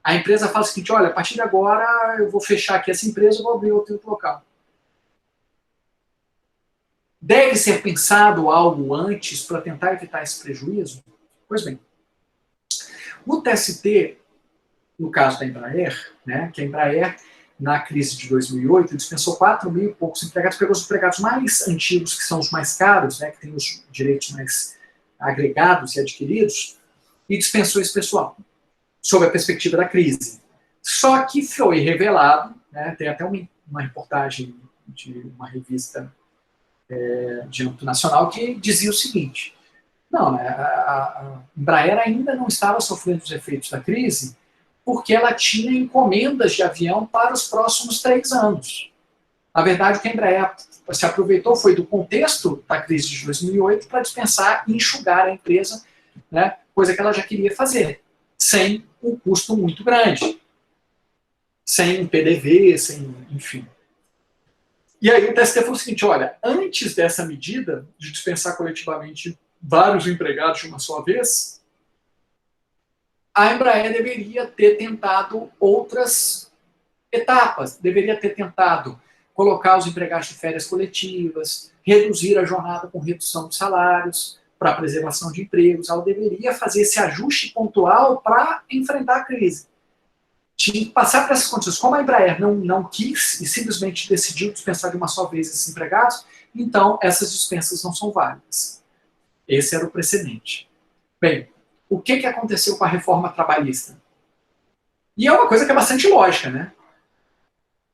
A empresa fala o seguinte: olha, a partir de agora eu vou fechar aqui essa empresa e vou abrir outro local. Deve ser pensado algo antes para tentar evitar esse prejuízo? Pois bem, o TST, no caso da Embraer, né, que a Embraer, na crise de 2008, dispensou 4 mil e poucos empregados, pegou os empregados mais antigos, que são os mais caros, né, que têm os direitos mais agregados e adquiridos, e dispensou esse pessoal, sob a perspectiva da crise. Só que foi revelado, né, tem até uma reportagem de uma revista de âmbito nacional que dizia o seguinte: não, né, a Embraer ainda não estava sofrendo os efeitos da crise porque ela tinha encomendas de avião para os próximos 3 anos. Na verdade, o que a Embraer se aproveitou foi do contexto da crise de 2008 para dispensar e enxugar a empresa, né, coisa que ela já queria fazer, sem um custo muito grande, sem PDV, sem, enfim. E aí o TST falou o seguinte: olha, antes dessa medida de dispensar coletivamente vários empregados de uma só vez, a Embraer deveria ter tentado outras etapas, deveria ter tentado colocar os empregados de férias coletivas, reduzir a jornada com redução de salários, para a preservação de empregos. Ela deveria fazer esse ajuste pontual para enfrentar a crise. Tinha que passar por essas condições. Como a Embraer não quis e simplesmente decidiu dispensar de uma só vez esses empregados, então essas dispensas não são válidas. Esse era o precedente. Bem, o que aconteceu com a reforma trabalhista? E é uma coisa que é bastante lógica, né?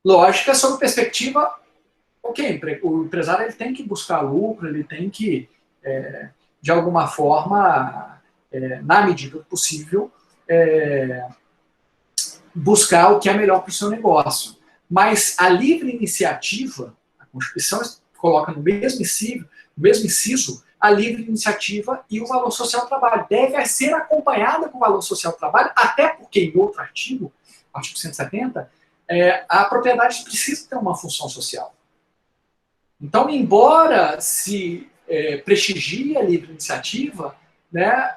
Lógica sob a perspectiva, ok, o empresário ele tem que buscar lucro, ele tem que, de alguma forma, na medida do possível, buscar o que é melhor para o seu negócio. Mas a livre iniciativa, a Constituição coloca no mesmo inciso a livre iniciativa e o valor social do trabalho. Deve ser acompanhada com o valor social do trabalho, até porque, em outro artigo, artigo 170, a propriedade precisa ter uma função social. Então, embora se prestigie a livre iniciativa, né,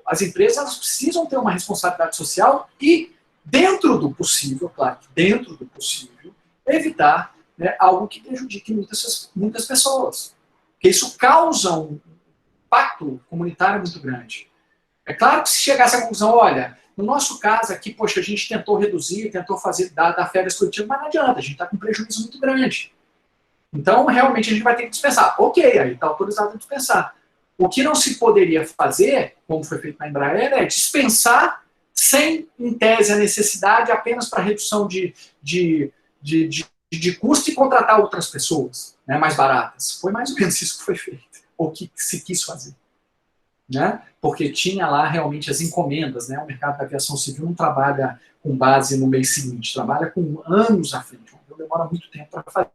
as empresas elas precisam ter uma responsabilidade social e, dentro do possível, claro, dentro do possível, evitar, né, algo que prejudique muitas pessoas. Porque isso causa um impacto comunitário muito grande. É claro que se chegasse à conclusão, olha, no nosso caso aqui, poxa, a gente tentou reduzir, tentou dar férias coletivas, mas não adianta, a gente está com um prejuízo muito grande. Então, realmente, a gente vai ter que dispensar. Ok, aí está autorizado a dispensar. O que não se poderia fazer, como foi feito na Embraer, é dispensar sem, em tese, a necessidade apenas para redução de custo e contratar outras pessoas, né, mais baratas. Foi mais ou menos isso que foi feito, ou que se quis fazer. Né? Porque tinha lá realmente as encomendas, né? O mercado da aviação civil não trabalha com base no mês seguinte, trabalha com anos à frente, então demora muito tempo para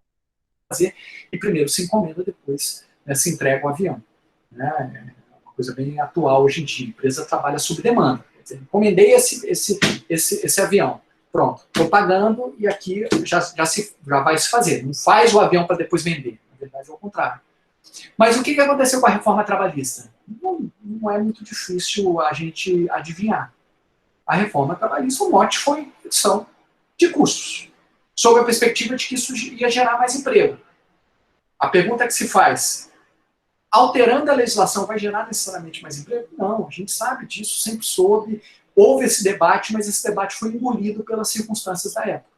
fazer, e primeiro se encomenda, depois, né, se entrega o avião. Né? É uma coisa bem atual hoje em dia, a empresa trabalha sob demanda, quer dizer, encomendei esse avião, pronto, estou pagando e aqui já vai se fazer, não faz o avião para depois vender, na verdade é o contrário. Mas o que aconteceu com a reforma trabalhista? Não é muito difícil a gente adivinhar. A reforma trabalhista, o mote foi redução de custos, sob a perspectiva de que isso ia gerar mais emprego. A pergunta que se faz, alterando a legislação vai gerar necessariamente mais emprego? Não, a gente sabe disso, sempre soube, houve esse debate, mas esse debate foi engolido pelas circunstâncias da época.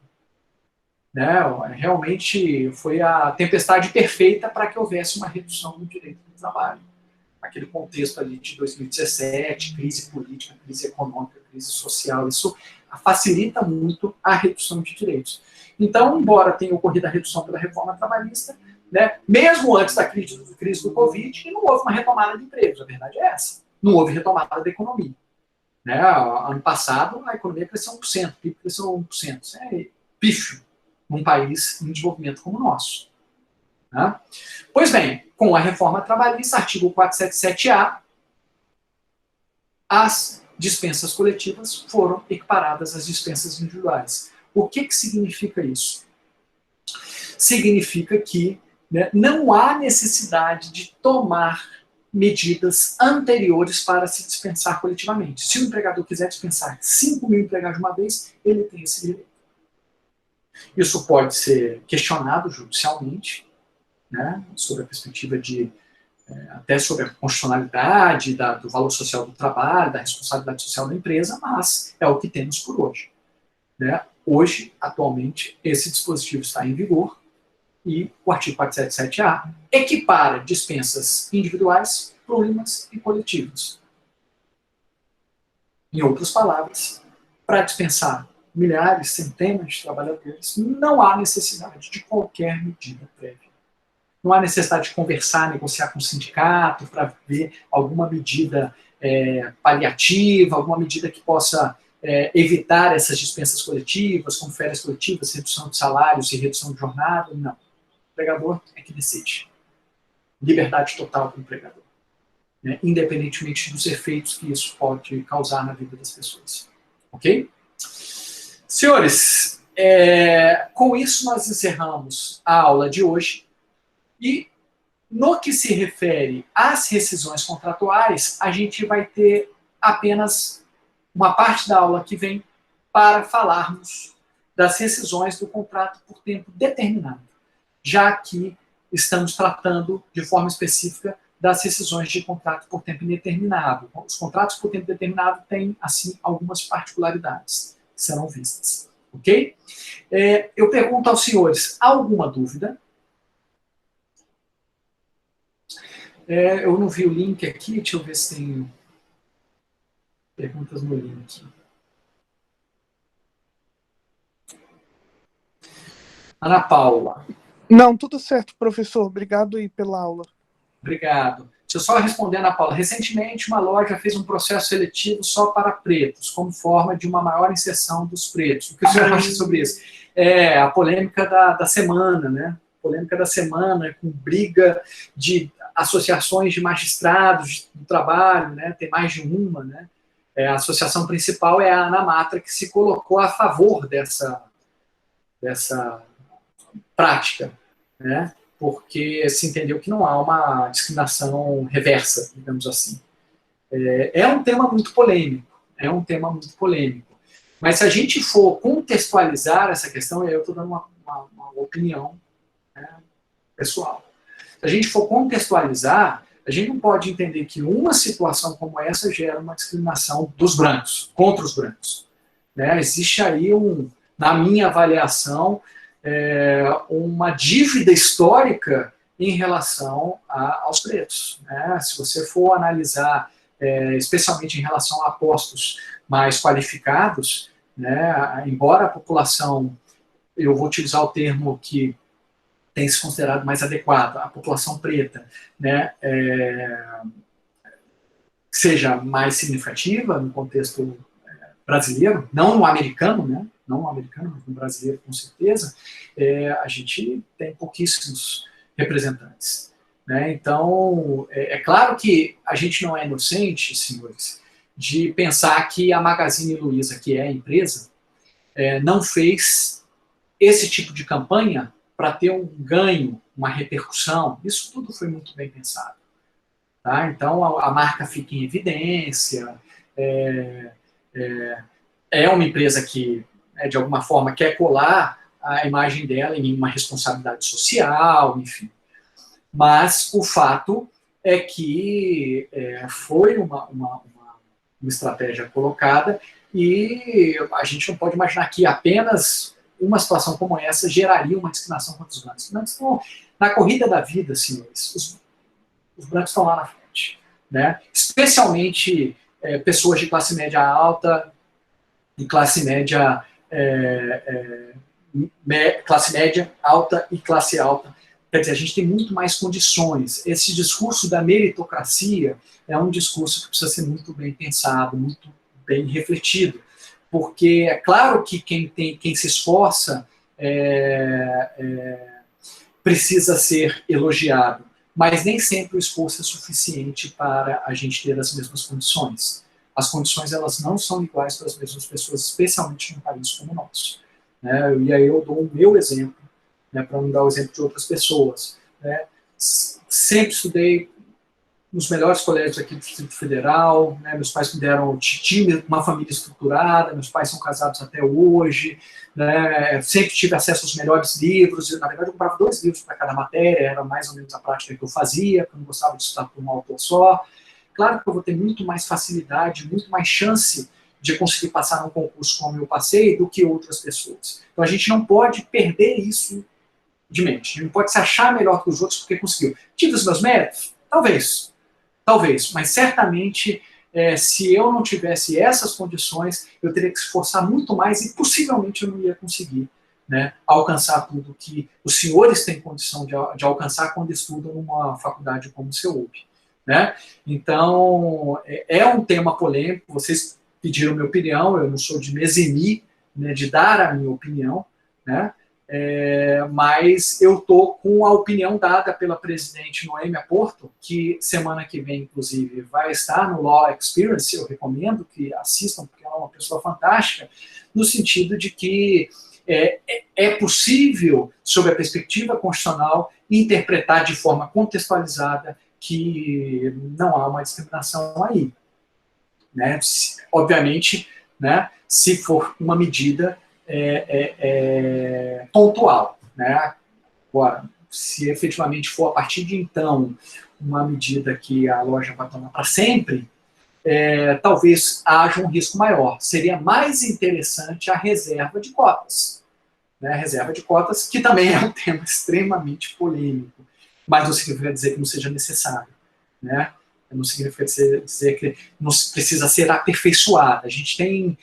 Né? Realmente foi a tempestade perfeita para que houvesse uma redução do direito do trabalho. Aquele contexto ali de 2017, crise política, crise econômica, crise social, isso facilita muito a redução de direitos. Então, embora tenha ocorrido a redução pela reforma trabalhista, né, mesmo antes da crise do Covid, não houve uma retomada de empregos, a verdade é essa. Não houve retomada da economia. Né? Ano passado, a economia cresceu 1%, o PIB cresceu 1%. Isso é pífio num país em desenvolvimento como o nosso. Né? Pois bem, com a reforma trabalhista, artigo 477-A, as dispensas coletivas foram equiparadas às dispensas individuais. O que significa isso? Significa que, né, não há necessidade de tomar medidas anteriores para se dispensar coletivamente. Se o empregador quiser dispensar 5 mil empregados de uma vez, ele tem esse direito. Isso pode ser questionado judicialmente, né, sobre a perspectiva de, até sobre a constitucionalidade do valor social do trabalho, da responsabilidade social da empresa, mas é o que temos por hoje. Né? Hoje, atualmente, esse dispositivo está em vigor e o artigo 477-A equipara dispensas individuais, plurimas e coletivas. Em outras palavras, para dispensar milhares, centenas de trabalhadores, não há necessidade de qualquer medida prévia. Não há necessidade de conversar, negociar com o sindicato para ver alguma medida paliativa, alguma medida que possa evitar essas dispensas coletivas, como férias coletivas, redução de salários e redução de jornada. Não. O empregador é que decide. Liberdade total para o empregador. Né? Independentemente dos efeitos que isso pode causar na vida das pessoas. Ok? Senhores, com isso nós encerramos a aula de hoje e no que se refere às rescisões contratuais, a gente vai ter apenas uma parte da aula que vem para falarmos das rescisões do contrato por tempo determinado, já que estamos tratando de forma específica das rescisões de contrato por tempo indeterminado. Os contratos por tempo determinado têm, assim, algumas particularidades que serão vistas. Ok? Eu pergunto aos senhores, há alguma dúvida? Eu não vi o link aqui, deixa eu ver se tem perguntas no link. Ana Paula. Não, tudo certo, professor. Obrigado aí pela aula. Obrigado. Deixa eu só responder, Ana Paula. Recentemente, uma loja fez um processo seletivo só para pretos, como forma de uma maior inserção dos pretos. O que o senhor acha sobre isso? A polêmica da semana, né? Polêmica da semana, com briga de associações de magistrados do trabalho, né, tem mais de uma, né, a associação principal é a ANAMATRA, que se colocou a favor dessa prática, né, porque se entendeu que não há uma discriminação reversa, digamos assim. É um tema muito polêmico, mas se a gente for contextualizar essa questão, e aí eu estou dando uma opinião, né, pessoal, se a gente for contextualizar, a gente não pode entender que uma situação como essa gera uma discriminação dos brancos, contra os brancos, né? Existe aí, na minha avaliação, uma dívida histórica em relação aos pretos, né? Se você for analisar, especialmente em relação a postos mais qualificados, né, embora a população, eu vou utilizar o termo que tem se considerado mais adequado, a população preta, né, seja mais significativa no contexto brasileiro, não no americano, né, não no americano, mas no brasileiro com certeza, a gente tem pouquíssimos representantes, né? Então, é claro que a gente não é inocente, senhores, de pensar que a Magazine Luiza, que é a empresa, não fez esse tipo de campanha para ter um ganho, uma repercussão. Isso tudo foi muito bem pensado. Tá? Então, a marca fica em evidência, é uma empresa que, de alguma forma, quer colar a imagem dela em uma responsabilidade social, enfim. Mas o fato é que foi uma estratégia colocada e a gente não pode imaginar que apenas uma situação como essa geraria uma discriminação contra os brancos. Então, na corrida da vida, senhores, os brancos estão lá na frente, né? Especialmente pessoas de classe média alta e classe média alta e classe alta. Quer dizer, a gente tem muito mais condições. Esse discurso da meritocracia é um discurso que precisa ser muito bem pensado, muito bem refletido, porque é claro que quem se esforça precisa ser elogiado, mas nem sempre o esforço é suficiente para a gente ter as mesmas condições. As condições, elas não são iguais para as mesmas pessoas, especialmente num país como o nosso, né? E aí eu dou o meu exemplo, né, para não dar o exemplo de outras pessoas, né? Sempre estudei nos melhores colégios aqui do Distrito Federal, né? Meus pais me deram uma família estruturada, meus pais são casados até hoje, né? Sempre tive acesso aos melhores livros, na verdade eu comprava 2 livros para cada matéria, era mais ou menos a prática que eu fazia, porque eu não gostava de estudar por um autor só. Claro que eu vou ter muito mais facilidade, muito mais chance de conseguir passar num concurso como eu passei do que outras pessoas. Então a gente não pode perder isso de mente. A gente não pode se achar melhor que os outros porque conseguiu. Tive os meus méritos? Talvez, mas certamente se eu não tivesse essas condições, eu teria que se esforçar muito mais e possivelmente eu não ia conseguir, né, alcançar tudo que os senhores têm condição de alcançar quando estudam numa faculdade como o CEUP, né? Então, é um tema polêmico, vocês pediram minha opinião, eu não sou de me eximir, né, de dar a minha opinião, né? Mas eu estou com a opinião dada pela presidente Noêmia Porto, que semana que vem, inclusive, vai estar no Law Experience, eu recomendo que assistam, porque ela é uma pessoa fantástica, no sentido de que é possível, sob a perspectiva constitucional, interpretar de forma contextualizada que não há uma discriminação aí, né? Obviamente, né, se for uma medida pontual, né? Agora, se efetivamente for a partir de então uma medida que a loja vai tomar para sempre, talvez haja um risco maior. Seria mais interessante a reserva de cotas, né? A reserva de cotas, que também é um tema extremamente polêmico, mas não significa dizer que não seja necessário, né? Não significa dizer que não precisa ser aperfeiçoada. A gente tem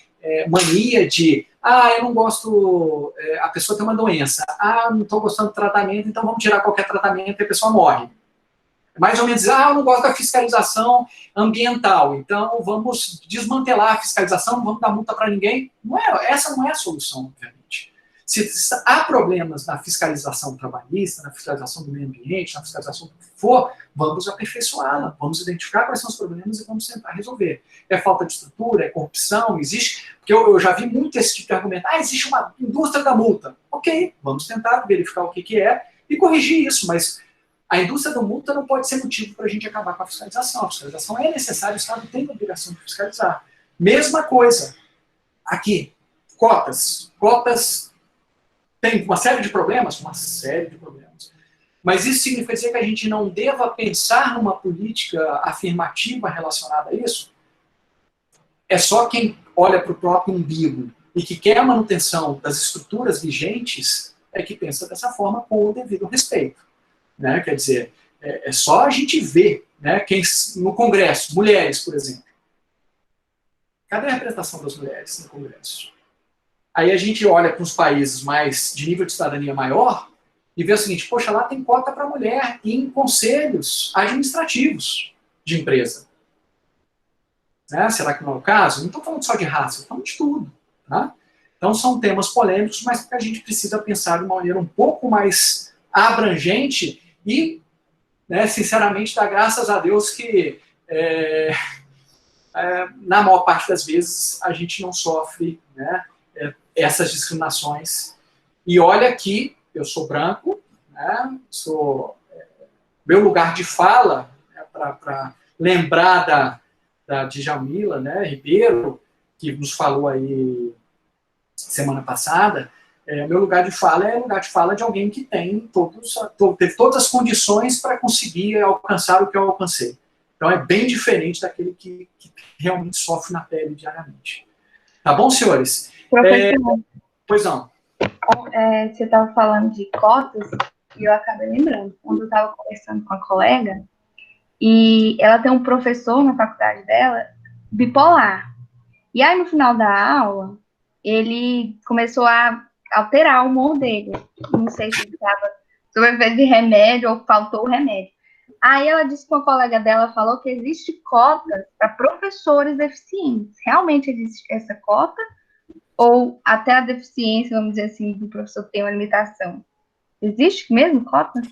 mania de, eu não gosto, a pessoa tem uma doença, não estou gostando do tratamento, então vamos tirar qualquer tratamento e a pessoa morre. Mais ou menos, eu não gosto da fiscalização ambiental, então vamos desmantelar a fiscalização, não vamos dar multa para ninguém. Essa não é a solução, obviamente. Se há problemas na fiscalização trabalhista, na fiscalização do meio ambiente, na fiscalização do for, vamos aperfeiçoá-la, vamos identificar quais são os problemas e vamos tentar resolver. É falta de estrutura, é corrupção, existe... Porque eu já vi muito esse tipo de argumento. Existe uma indústria da multa. Ok, vamos tentar verificar o que é e corrigir isso, mas a indústria da multa não pode ser motivo para a gente acabar com a fiscalização. A fiscalização é necessária, o Estado tem a obrigação de fiscalizar. Mesma coisa aqui, cotas. Cotas tem uma série de problemas, mas isso significa dizer que a gente não deva pensar numa política afirmativa relacionada a isso? É só quem olha para o próprio umbigo e que quer a manutenção das estruturas vigentes é que pensa dessa forma com o devido respeito. Né? Quer dizer, é só a gente ver, né, quem, no Congresso, mulheres, por exemplo. Cadê a representação das mulheres no Congresso? Aí a gente olha para os países mais de nível de cidadania maior e vê o seguinte, poxa, lá tem cota para mulher em conselhos administrativos de empresa. Né? Será que não é o caso? Não estou falando só de raça, estou falando de tudo. Tá? Então são temas polêmicos, mas que a gente precisa pensar de uma maneira um pouco mais abrangente e, né, sinceramente, dar graças a Deus que na maior parte das vezes a gente não sofre, né, essas discriminações. E olha que eu sou branco, né, meu lugar de fala, né, para lembrar da Djalmila, né, Ribeiro, que nos falou aí semana passada, meu lugar de fala é lugar de fala de alguém que teve todas as condições para conseguir alcançar o que eu alcancei. Então é bem diferente daquele que realmente sofre na pele diariamente. Tá bom, senhores? Professor, pois não. Você estava falando de cotas e eu acabei lembrando. Quando eu estava conversando com a colega, e ela tem um professor na faculdade dela, bipolar. E aí, no final da aula, ele começou a alterar o humor dele. Não sei se ele estava sob efeito de remédio ou faltou o remédio. Aí ela disse que uma colega dela falou que existe cota para professores deficientes. Realmente existe essa cota? Ou até a deficiência, vamos dizer assim, do professor tem uma limitação? Existe mesmo cota?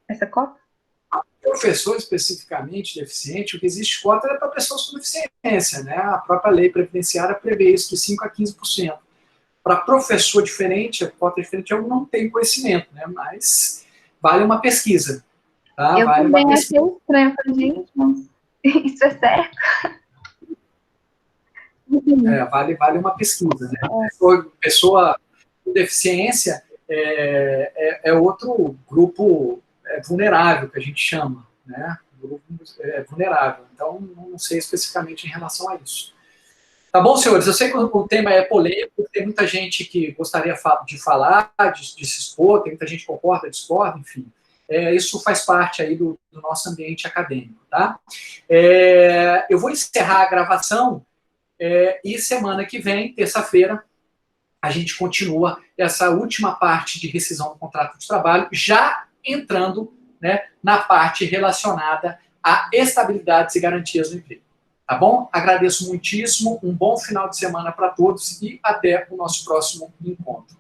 Essa cota? Professor especificamente deficiente, o que existe cota é para pessoas com deficiência, né? A própria lei previdenciária prevê isso de 5% a 15%. Para professor diferente, a cota diferente, eu não tenho conhecimento, né? Mas vale uma pesquisa. Tá? Eu vale também achei estranho, falei, gente, mas isso é certo? Vale uma pesquisa, né? Pessoa com deficiência é outro grupo vulnerável, que a gente chama, né? Grupo vulnerável. Então, não sei especificamente em relação a isso. Tá bom, senhores? Eu sei que o tema é polêmico, tem muita gente que gostaria de falar, de se expor, tem muita gente que concorda, discorda, enfim. Isso faz parte aí do nosso ambiente acadêmico, tá? Eu vou encerrar a gravação e semana que vem, terça-feira, a gente continua essa última parte de rescisão do contrato de trabalho, já entrando, né, na parte relacionada a estabilidades e garantias do emprego. Tá bom? Agradeço muitíssimo, um bom final de semana para todos e até o nosso próximo encontro.